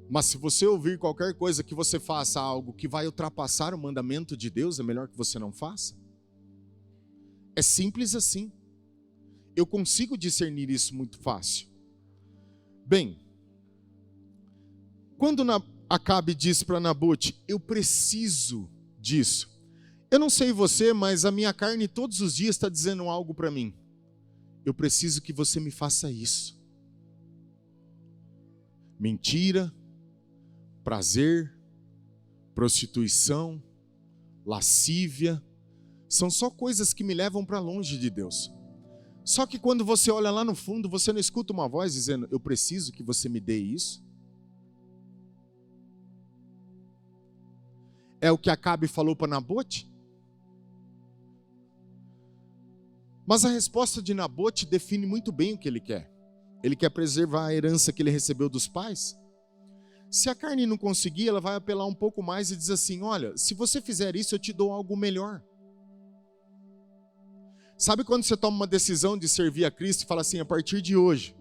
Mas se você ouvir qualquer coisa que você faça algo que vai ultrapassar o mandamento de Deus, é melhor que você não faça. É simples assim. Eu consigo discernir isso muito fácil. Bem, quando Acabe disse para Nabote, eu preciso disso. Eu não sei você, mas a minha carne todos os dias está dizendo algo para mim. Eu preciso que você me faça isso. Mentira, prazer, prostituição, lascívia, são só coisas que me levam para longe de Deus. Só que quando você olha lá no fundo, você não escuta uma voz dizendo, eu preciso que você me dê isso. É o que Acabe falou para Nabote? Mas a resposta de Nabote define muito bem o que ele quer. Ele quer preservar a herança que ele recebeu dos pais. Se a carne não conseguir, ela vai apelar um pouco mais e diz assim, olha, se você fizer isso, eu te dou algo melhor. Sabe quando você toma uma decisão de servir a Cristo e fala assim, a partir de hoje,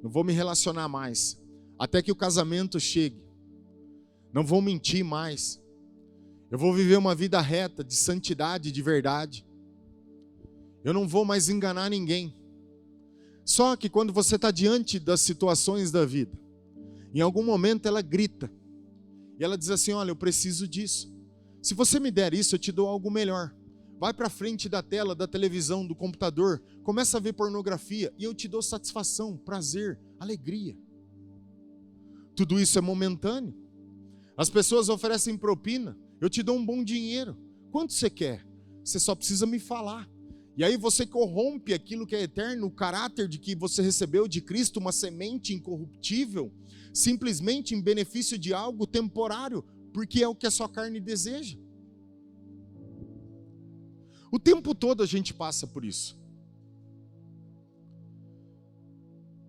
não vou me relacionar mais, até que o casamento chegue. Não vou mentir mais. Eu vou viver uma vida reta, de santidade, de verdade. Eu não vou mais enganar ninguém. Só que quando você está diante das situações da vida, em algum momento ela grita. E ela diz assim, olha, eu preciso disso. Se você me der isso, eu te dou algo melhor. Vai para frente da tela, da televisão, do computador, começa a ver pornografia e eu te dou satisfação, prazer, alegria. Tudo isso é momentâneo. As pessoas oferecem propina, eu te dou um bom dinheiro. Quanto você quer? Você só precisa me falar. E aí você corrompe aquilo que é eterno, o caráter de que você recebeu de Cristo, uma semente incorruptível, simplesmente em benefício de algo temporário, porque é o que a sua carne deseja. O tempo todo a gente passa por isso.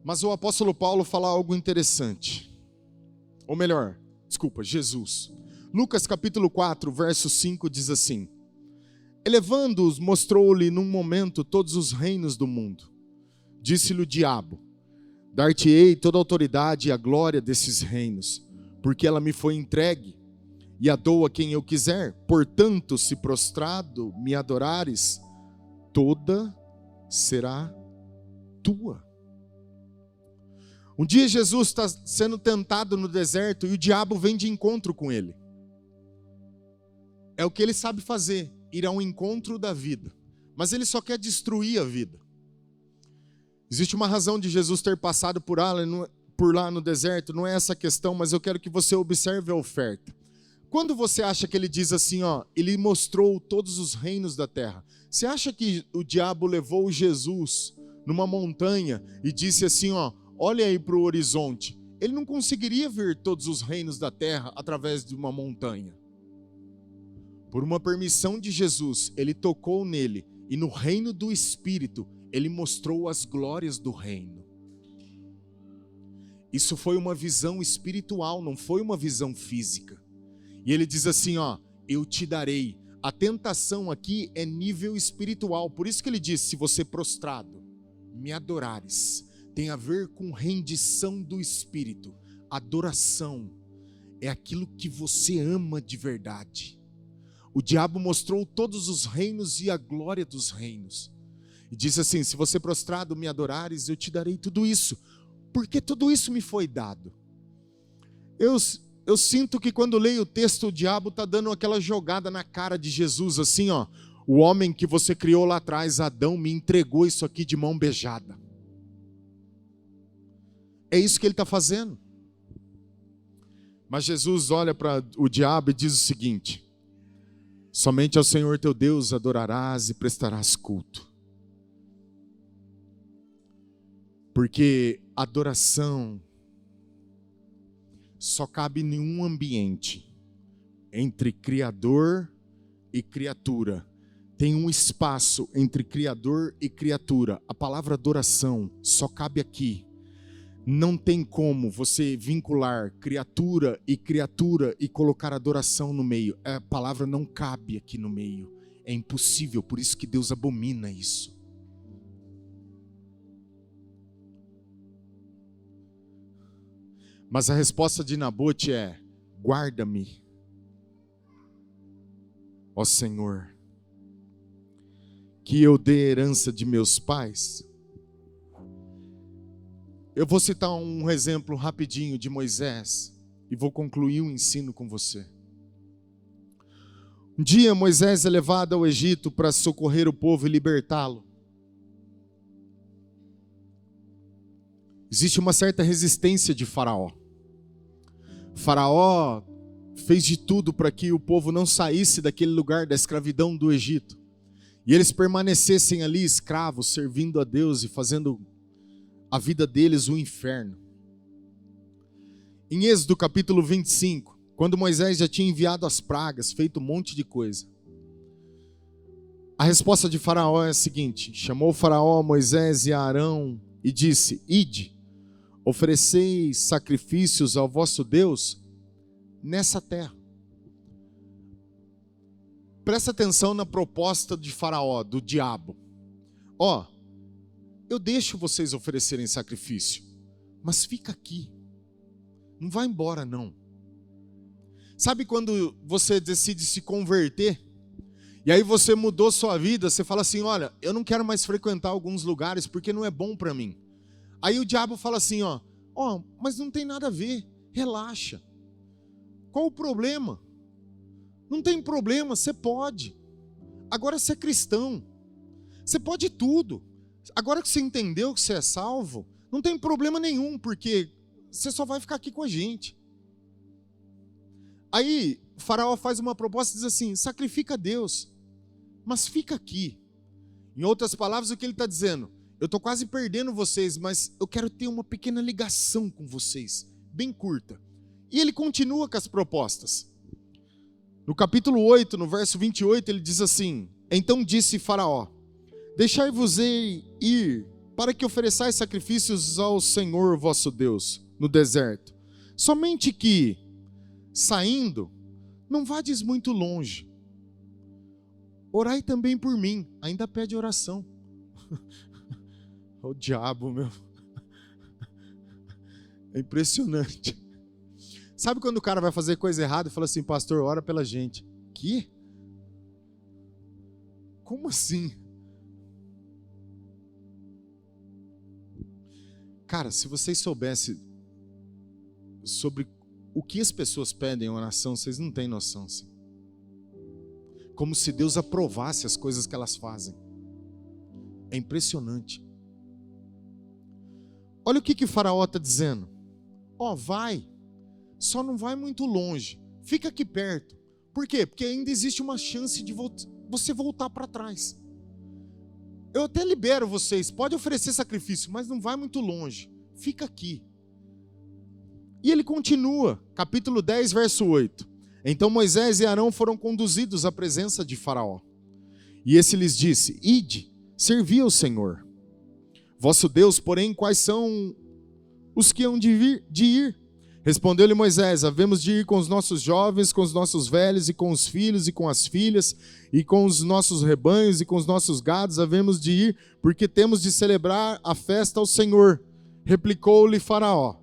Mas o apóstolo Paulo fala algo interessante. Ou melhor, Jesus. Lucas capítulo 4, verso 5 diz assim, elevando-os, mostrou-lhe num momento todos os reinos do mundo. Disse-lhe o diabo, dar-te-ei toda a autoridade e a glória desses reinos, porque ela me foi entregue, e a dou a quem eu quiser. Portanto, se prostrado me adorares, toda será tua. Um dia Jesus está sendo tentado no deserto e o diabo vem de encontro com ele. É o que ele sabe fazer, ir ao encontro da vida. Mas ele só quer destruir a vida. Existe uma razão de Jesus ter passado por lá no deserto, não é essa a questão, mas eu quero que você observe a oferta. Quando você acha que ele diz assim, ó, ele mostrou todos os reinos da terra. Você acha que o diabo levou Jesus numa montanha e disse assim, ó, olha aí para o horizonte. Ele não conseguiria ver todos os reinos da terra através de uma montanha. Por uma permissão de Jesus, ele tocou nele e no reino do Espírito, ele mostrou as glórias do reino. Isso foi uma visão espiritual, não foi uma visão física. E ele diz assim, ó, eu te darei A tentação aqui é nível espiritual. Por isso que ele diz, se você prostrado me adorares, tem a ver com rendição do espírito. Adoração é aquilo que você ama de verdade. O diabo mostrou todos os reinos e a glória dos reinos. E disse assim, se você prostrado me adorares, eu te darei tudo isso. Porque tudo isso me foi dado. Eu sinto que quando leio o texto, o diabo está dando aquela jogada na cara de Jesus, assim, ó. O homem que você criou lá atrás, Adão, me entregou isso aqui de mão beijada. É isso que ele está fazendo. Mas Jesus olha para o diabo e diz o seguinte, somente ao Senhor teu Deus adorarás e prestarás culto. Porque adoração só cabe em um ambiente, entre Criador e criatura. Tem um espaço entre Criador e criatura. A palavra adoração só cabe aqui. Não tem como você vincular criatura e colocar adoração no meio. A palavra não cabe aqui no meio. É impossível, por isso que Deus abomina isso. Mas a resposta de Nabote é, guarda-me, ó Senhor, que eu dê herança de meus pais. Eu vou citar um exemplo rapidinho de Moisés e vou concluir o ensino com você. Um dia Moisés é levado ao Egito para socorrer o povo e libertá-lo. Existe uma certa resistência de Faraó. Faraó fez de tudo para que o povo não saísse daquele lugar da escravidão do Egito. E eles permanecessem ali escravos, servindo a Deus e fazendo a vida deles um inferno. Em Êxodo capítulo 25, quando Moisés já tinha enviado as pragas, feito um monte de coisa, a resposta de Faraó é a seguinte: chamou Faraó Moisés e Arão e disse: ide, ofereceis sacrifícios ao vosso Deus nessa terra. Presta atenção na proposta de Faraó, do diabo. Ó, eu deixo vocês oferecerem sacrifício, mas fica aqui. Não vai embora não. Sabe quando você decide se converter? E aí você mudou sua vida, você fala assim, olha, eu não quero mais frequentar alguns lugares porque não é bom para mim. Aí o diabo fala assim, ó, mas não tem nada a ver, relaxa. Qual o problema? Não tem problema, você pode. Agora você é cristão, você pode tudo. Agora que você entendeu que você é salvo, não tem problema nenhum, porque você só vai ficar aqui com a gente. Aí o Faraó faz uma proposta e diz assim, sacrifica a Deus, mas fica aqui. Em outras palavras, o que ele está dizendo? Eu estou quase perdendo vocês, mas eu quero ter uma pequena ligação com vocês, bem curta. E ele continua com as propostas. No capítulo 8, no verso 28, ele diz assim, então disse Faraó, deixai-vos ir, para que ofereçais sacrifícios ao Senhor vosso Deus, no deserto. Somente que, saindo, não vades muito longe. Orai também por mim, ainda pede oração. O diabo, meu. É impressionante. Sabe quando o cara vai fazer coisa errada e fala assim, pastor, ora pela gente. Que? Como assim? Cara, se vocês soubessem sobre o que as pessoas pedem em oração, vocês não têm noção. Assim. Como se Deus aprovasse as coisas que elas fazem. É impressionante. Olha o que o Faraó está dizendo. Vai. Só não vai muito longe. Fica aqui perto. Por quê? Porque ainda existe uma chance de você voltar para trás. Eu até libero vocês. Pode oferecer sacrifício, mas não vai muito longe. Fica aqui. E ele continua. Capítulo 10, verso 8. Então Moisés e Arão foram conduzidos à presença de Faraó. E esse lhes disse, ide, servi ao Senhor. Vosso Deus, porém, quais são os que hão de ir? Respondeu-lhe Moisés: havemos de ir com os nossos jovens, com os nossos velhos, e com os filhos, e com as filhas, e com os nossos rebanhos, e com os nossos gados, havemos de ir, porque temos de celebrar a festa ao Senhor. Replicou-lhe Faraó: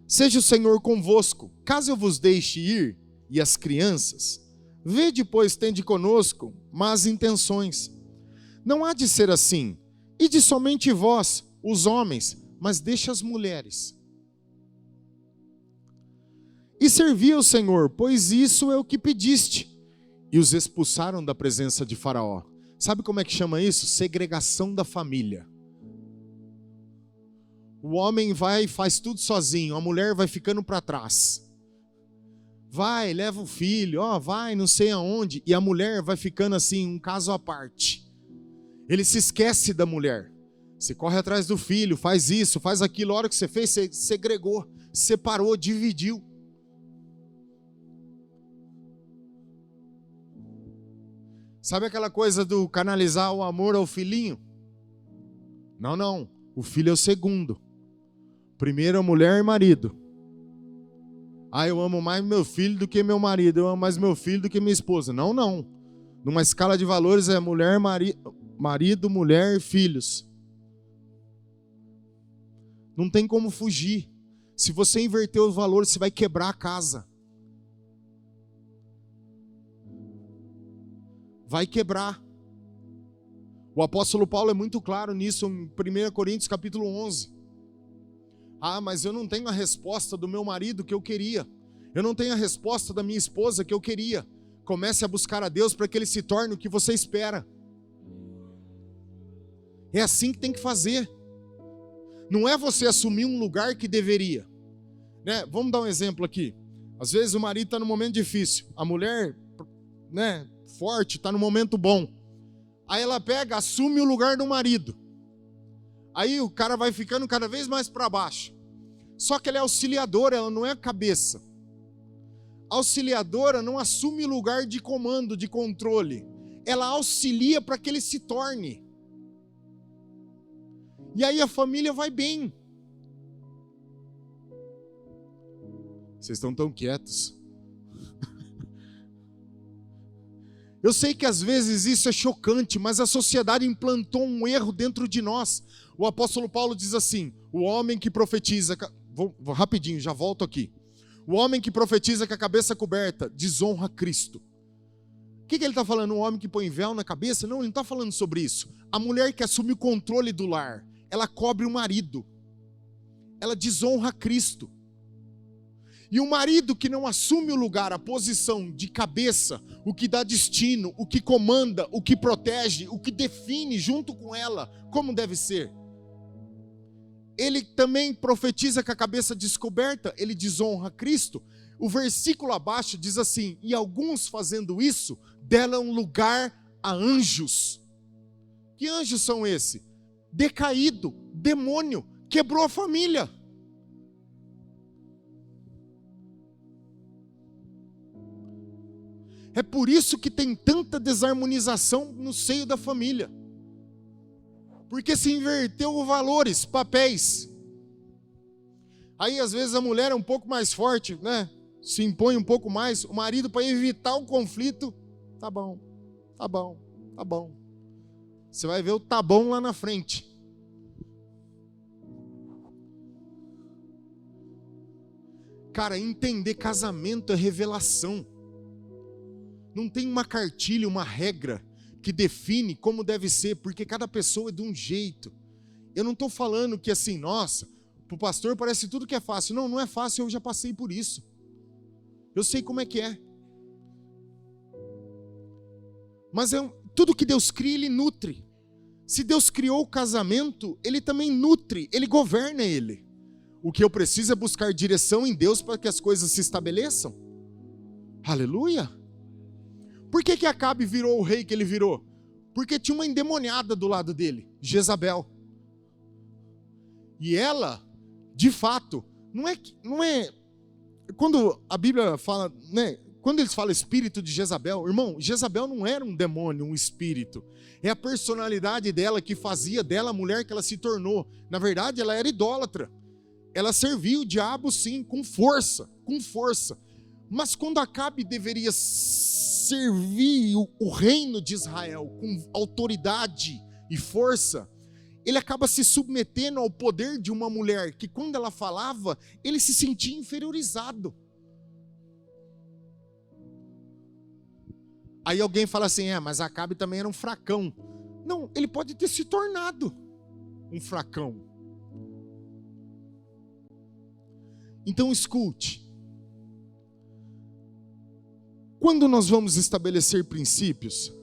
seja o Senhor convosco, caso eu vos deixe ir, e as crianças, vede, pois, tende conosco más intenções. Não há de ser assim, ide somente vós, os homens, mas deixa as mulheres. E servi ao Senhor, pois isso é o que pediste. E os expulsaram da presença de Faraó. Sabe como é que chama isso? Segregação da família. O homem vai e faz tudo sozinho, a mulher vai ficando para trás. Vai, leva o filho, vai não sei aonde, e a mulher vai ficando assim, um caso à parte. Ele se esquece da mulher. Você corre atrás do filho, faz isso, faz aquilo. A hora que você fez, você segregou, separou, dividiu. Sabe aquela coisa do canalizar o amor ao filhinho? Não. O filho é o segundo. Primeiro a mulher e marido. Eu amo mais meu filho do que meu marido. Eu amo mais meu filho do que minha esposa. Não. Numa escala de valores é mulher, marido, mulher e filhos. Não tem como fugir. Se você inverter os valores, você vai quebrar a casa. Vai quebrar. O apóstolo Paulo é muito claro nisso em 1 Coríntios capítulo 11. Mas eu não tenho a resposta do meu marido que eu queria. Eu não tenho a resposta da minha esposa que eu queria. Comece a buscar a Deus para que Ele se torne o que você espera. É assim que tem que fazer. Não é você assumir um lugar que deveria. Né? Vamos dar um exemplo aqui. Às vezes o marido está num momento difícil. A mulher, forte, está num momento bom. Aí ela pega, assume o lugar do marido. Aí o cara vai ficando cada vez mais para baixo. Só que ela é auxiliadora, ela não é a cabeça. A auxiliadora não assume o lugar de comando, de controle. Ela auxilia para que ele se torne. E aí a família vai bem. Vocês estão tão quietos. Eu sei que às vezes isso é chocante, mas a sociedade implantou um erro dentro de nós. O apóstolo Paulo diz assim: o homem que profetiza... Vou rapidinho, já volto aqui. O homem que profetiza com a cabeça coberta desonra Cristo. O que ele está falando? Um homem que põe véu na cabeça? Não, ele não está falando sobre isso. A mulher que assume o controle do lar, ela cobre o marido. Ela desonra Cristo. E o marido que não assume o lugar, a posição de cabeça, o que dá destino, o que comanda, o que protege, o que define junto com ela como deve ser. Ele também profetiza com a cabeça descoberta, ele desonra Cristo. O versículo abaixo diz assim: e alguns fazendo isso, deram lugar a anjos. Que anjos são esses? Decaído, demônio, quebrou a família. É por isso que tem tanta desarmonização no seio da família. Porque se inverteu os valores, papéis. Aí às vezes a mulher é um pouco mais forte, né? Se impõe um pouco mais. O marido, para evitar o conflito, tá bom. Você vai ver o tá bom lá na frente. Cara, entender casamento é revelação. Não tem uma cartilha, uma regra que define como deve ser, porque cada pessoa é de um jeito. Eu não estou falando que assim, nossa, para o pastor parece tudo que é fácil. Não é fácil, eu já passei por isso. Eu sei como é que é. Mas tudo que Deus cria, Ele nutre. Se Deus criou o casamento, Ele também nutre, Ele governa ele. O que eu preciso é buscar direção em Deus para que as coisas se estabeleçam. Aleluia! Por que Acabe virou o rei que ele virou? Porque tinha uma endemoniada do lado dele, Jezabel. E ela, de fato, não é quando a Bíblia fala, né? Quando eles falam espírito de Jezabel, irmão, Jezabel não era um demônio, um espírito. É a personalidade dela que fazia dela a mulher que ela se tornou. Na verdade, ela era idólatra. Ela serviu o diabo, sim, com força, com força. Mas quando Acabe deveria servir o reino de Israel com autoridade e força, ele acaba se submetendo ao poder de uma mulher que, quando ela falava, ele se sentia inferiorizado. Aí alguém fala assim, mas Acabe também era um fracão. Não, ele pode ter se tornado um fracão. Então escute. Quando nós vamos estabelecer princípios,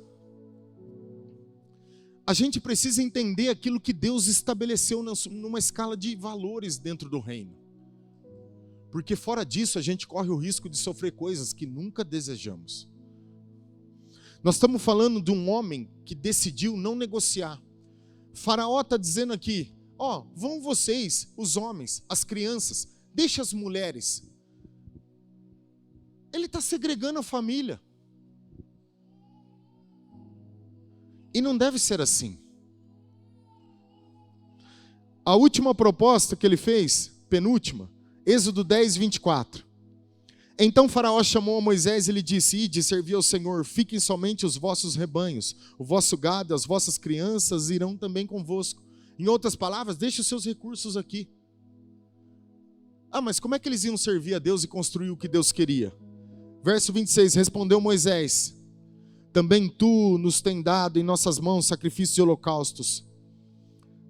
a gente precisa entender aquilo que Deus estabeleceu numa escala de valores dentro do reino. Porque fora disso a gente corre o risco de sofrer coisas que nunca desejamos. Nós estamos falando de um homem que decidiu não negociar. Faraó está dizendo aqui, vão vocês, os homens, as crianças, deixa as mulheres. Ele está segregando a família. E não deve ser assim. A última proposta que ele fez, penúltima, Êxodo 10, 24. Então Faraó chamou a Moisés e lhe disse, ide, servi ao Senhor, fiquem somente os vossos rebanhos, o vosso gado, as vossas crianças irão também convosco. Em outras palavras, deixe os seus recursos aqui. Mas como é que eles iam servir a Deus e construir o que Deus queria? Verso 26, respondeu Moisés, também tu nos tem dado em nossas mãos sacrifícios e holocaustos.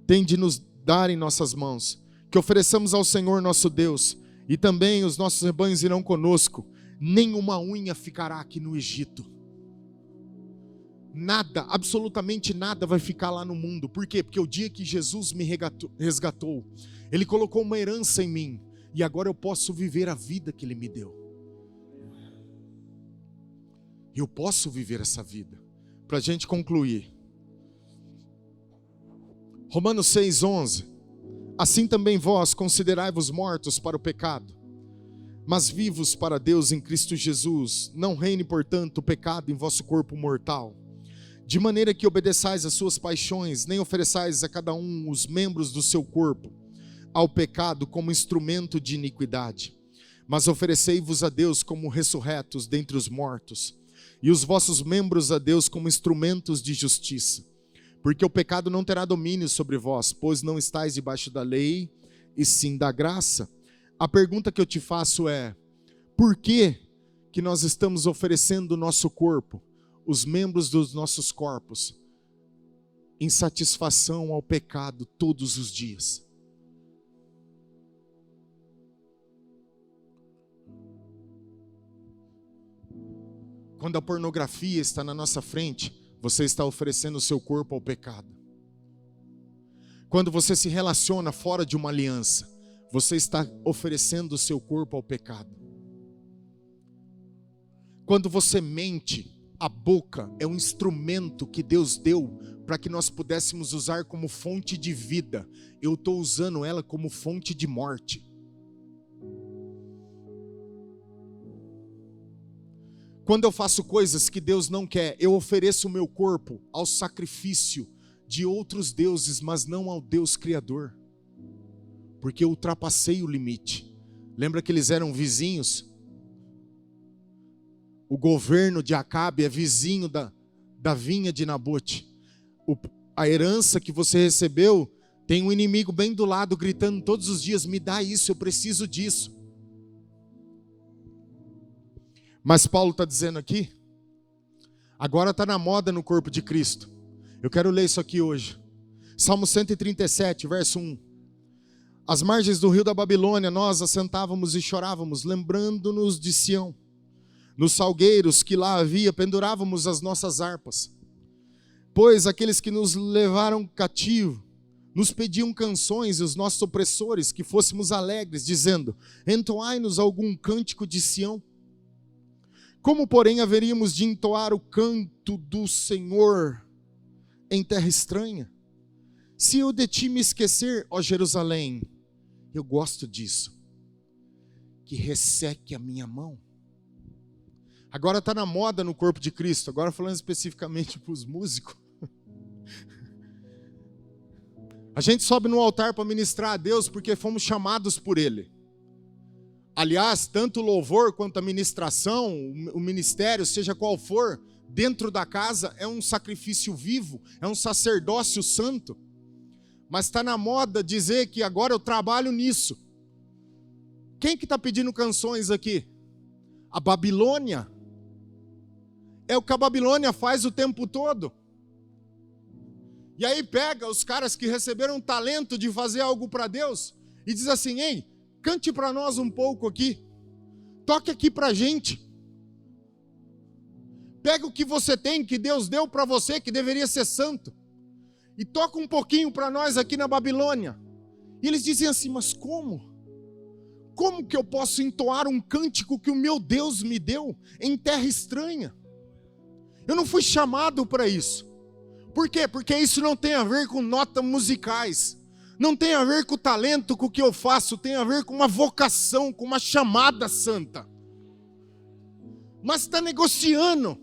Tem de nos dar em nossas mãos, que ofereçamos ao Senhor nosso Deus, e também os nossos rebanhos irão conosco, nenhuma unha ficará aqui no Egito. Nada, absolutamente nada vai ficar lá no mundo. Por quê? Porque o dia que Jesus me resgatou, Ele colocou uma herança em mim, e agora eu posso viver a vida que Ele me deu. Eu posso viver essa vida. Para a gente concluir. Romanos 6, 11. Assim também vós considerai-vos mortos para o pecado, mas vivos para Deus em Cristo Jesus. Não reine, portanto, o pecado em vosso corpo mortal, de maneira que obedeçais às suas paixões, nem ofereçais a cada um os membros do seu corpo ao pecado como instrumento de iniquidade, mas oferecei-vos a Deus como ressurretos dentre os mortos, e os vossos membros a Deus como instrumentos de justiça. Porque o pecado não terá domínio sobre vós, pois não estáis debaixo da lei, e sim da graça. A pergunta que eu te faço é, por que nós estamos oferecendo o nosso corpo, os membros dos nossos corpos, em satisfação ao pecado todos os dias? Quando a pornografia está na nossa frente, você está oferecendo o seu corpo ao pecado. Quando você se relaciona fora de uma aliança, você está oferecendo o seu corpo ao pecado. Quando você mente, a boca é um instrumento que Deus deu para que nós pudéssemos usar como fonte de vida. Eu estou usando ela como fonte de morte. Quando eu faço coisas que Deus não quer, eu ofereço o meu corpo ao sacrifício de outros deuses, mas não ao Deus Criador. Porque eu ultrapassei o limite. Lembra que eles eram vizinhos? O governo de Acabe é vizinho da vinha de Nabote. A herança que você recebeu tem um inimigo bem do lado gritando todos os dias, me dá isso, eu preciso disso. Mas Paulo está dizendo aqui, agora está na moda no corpo de Cristo. Eu quero ler isso aqui hoje. Salmo 137, verso 1. Às margens do rio da Babilônia, nós assentávamos e chorávamos, lembrando-nos de Sião. Nos salgueiros que lá havia, pendurávamos as nossas harpas. Pois aqueles que nos levaram cativo, nos pediam canções, e os nossos opressores, que fôssemos alegres, dizendo, entoai-nos algum cântico de Sião. Como, porém, haveríamos de entoar o canto do Senhor em terra estranha? Se eu de ti me esquecer, ó Jerusalém, eu gosto disso, que resseque a minha mão. Agora está na moda no corpo de Cristo, agora falando especificamente para os músicos. A gente sobe no altar para ministrar a Deus porque fomos chamados por Ele. Aliás, tanto o louvor quanto a ministração, o ministério, seja qual for, dentro da casa é um sacrifício vivo, é um sacerdócio santo. Mas está na moda dizer que agora eu trabalho nisso. Quem que está pedindo canções aqui? A Babilônia. É o que a Babilônia faz o tempo todo. E aí pega os caras que receberam o talento de fazer algo para Deus e diz assim: ei, cante para nós um pouco aqui. Toque aqui para a gente. Pega o que você tem, que Deus deu para você, que deveria ser santo, e toca um pouquinho para nós aqui na Babilônia. E eles dizem assim: mas como? Como que eu posso entoar um cântico que o meu Deus me deu em terra estranha? Eu não fui chamado para isso. Por quê? Porque isso não tem a ver com notas musicais. Não tem a ver com o talento, com o que eu faço. Tem a ver com uma vocação, com uma chamada santa. Mas está negociando.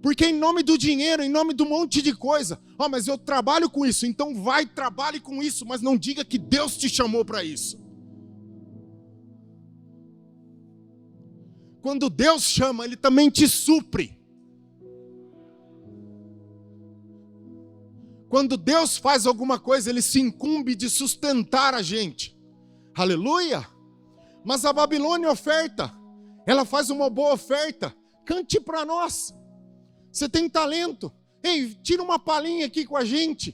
Porque em nome do dinheiro, em nome de um monte de coisa. Mas eu trabalho com isso. Então vai, trabalhe com isso. Mas não diga que Deus te chamou para isso. Quando Deus chama, Ele também te supre. Quando Deus faz alguma coisa, Ele se incumbe de sustentar a gente. Aleluia! Mas a Babilônia oferta. Ela faz uma boa oferta. Cante para nós. Você tem talento. Ei, tira uma palhinha aqui com a gente.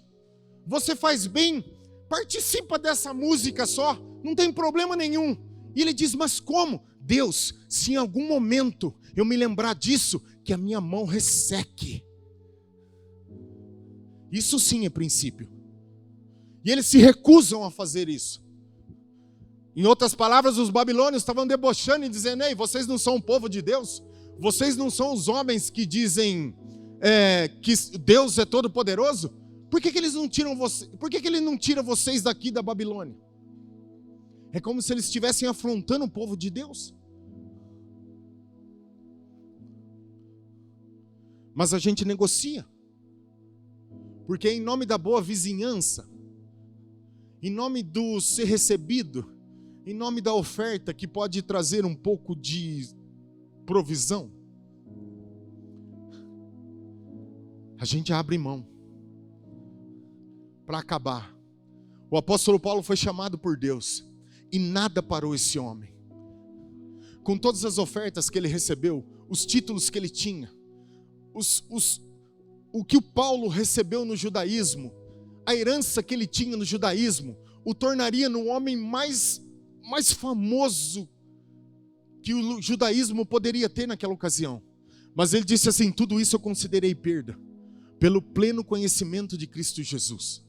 Você faz bem. Participa dessa música só. Não tem problema nenhum. E ele diz: mas como? Deus, se em algum momento eu me lembrar disso, que a minha mão resseque. Isso sim é princípio. E eles se recusam a fazer isso. Em outras palavras, os babilônios estavam debochando e dizendo: ei, vocês não são o povo de Deus? Vocês não são os homens que dizem que Deus é todo poderoso? Por que eles não tiram vocês? Por que Ele não tira vocês daqui da Babilônia? É como se eles estivessem afrontando o povo de Deus. Mas a gente negocia. Porque em nome da boa vizinhança, em nome do ser recebido, em nome da oferta que pode trazer um pouco de provisão, a gente abre mão para acabar. O apóstolo Paulo foi chamado por Deus e nada parou esse homem. Com todas as ofertas que ele recebeu, os títulos que ele tinha, o que o Paulo recebeu no judaísmo, a herança que ele tinha no judaísmo, o tornaria no homem mais famoso que o judaísmo poderia ter naquela ocasião. Mas ele disse assim: tudo isso eu considerei perda, pelo pleno conhecimento de Cristo Jesus.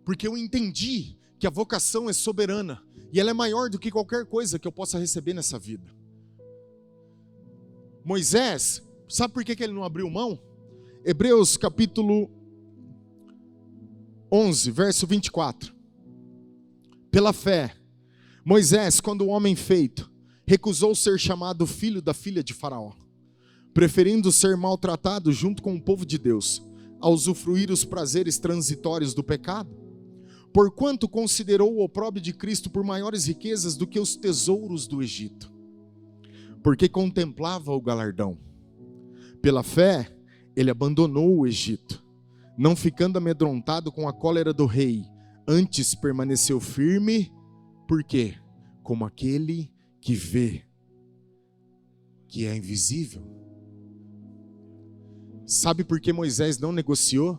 Porque eu entendi que a vocação é soberana, e ela é maior do que qualquer coisa que eu possa receber nessa vida. Moisés, sabe por que ele não abriu mão? Hebreus capítulo 11, verso 24. Pela fé, Moisés, quando o homem feito, recusou ser chamado filho da filha de Faraó, preferindo ser maltratado junto com o povo de Deus, a usufruir os prazeres transitórios do pecado, porquanto considerou o opróbrio de Cristo por maiores riquezas do que os tesouros do Egito, porque contemplava o galardão. Pela fé, ele abandonou o Egito, não ficando amedrontado com a cólera do rei, antes permaneceu firme. Por quê? Como aquele que vê, que é invisível. Sabe por que Moisés não negociou?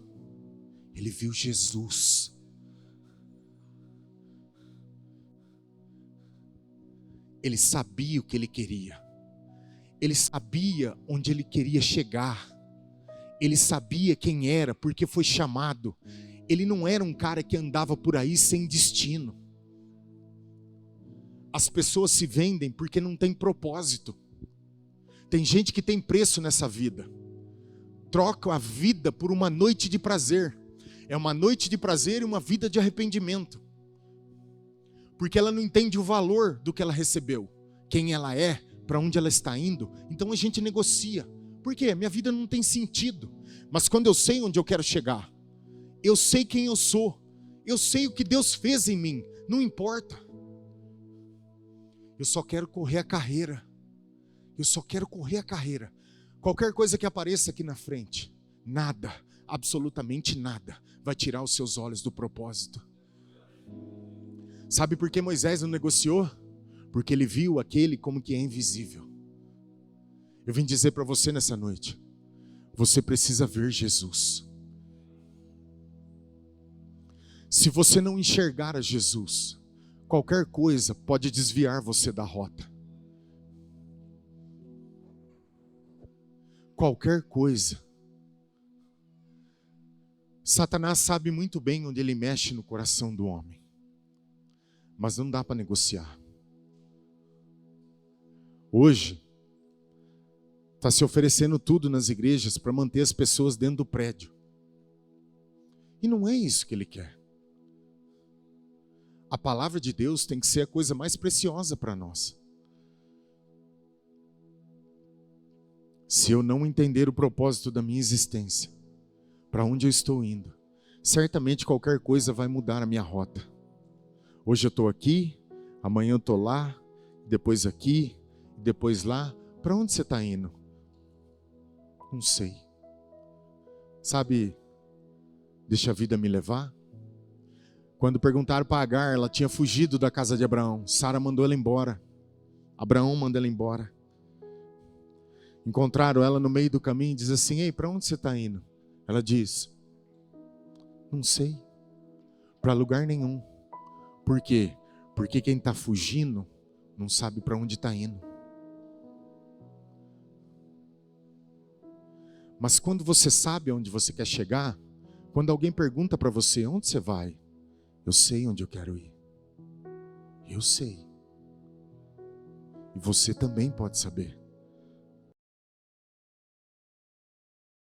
Ele viu Jesus. Ele sabia o que ele queria. Ele sabia onde ele queria chegar. Ele sabia quem era, porque foi chamado. Ele não era um cara que andava por aí sem destino. As pessoas se vendem porque não tem propósito. Tem gente que tem preço nessa vida. Troca a vida por uma noite de prazer. É uma noite de prazer e uma vida de arrependimento. Porque ela não entende o valor do que ela recebeu, quem ela é, para onde ela está indo. Então a gente negocia. Por quê? Minha vida não tem sentido. Mas quando eu sei onde eu quero chegar, Eu sei quem eu sou. Eu sei o que Deus fez em mim. Não importa. Eu só quero correr a carreira. Eu só quero correr a carreira. Qualquer coisa que apareça aqui na frente, nada, absolutamente nada, vai tirar os seus olhos do propósito. Sabe por que Moisés não negociou? Porque ele viu aquele como que é invisível. Eu vim dizer para você nessa noite, você precisa ver Jesus. Se você não enxergar a Jesus, qualquer coisa pode desviar você da rota. Qualquer coisa. Satanás sabe muito bem onde ele mexe no coração do homem. Mas não dá para negociar. Hoje, está se oferecendo tudo nas igrejas para manter as pessoas dentro do prédio. E não é isso que ele quer. A palavra de Deus tem que ser a coisa mais preciosa para nós. Se eu não entender o propósito da minha existência, para onde eu estou indo, certamente qualquer coisa vai mudar a minha rota. Hoje eu estou aqui, amanhã eu estou lá, depois aqui, depois lá. Para onde você está indo? Não sei. Sabe, deixa a vida me levar. Quando perguntaram para Agar, ela tinha fugido da casa de Abraão. Sara mandou ela embora. Abraão mandou ela embora. Encontraram ela no meio do caminho e diz assim: ei, para onde você está indo? Ela diz: não sei, para lugar nenhum. Por quê? Porque quem está fugindo não sabe para onde está indo. Mas quando você sabe aonde você quer chegar, quando alguém pergunta para você: onde você vai? Eu sei onde eu quero ir. Eu sei. E você também pode saber.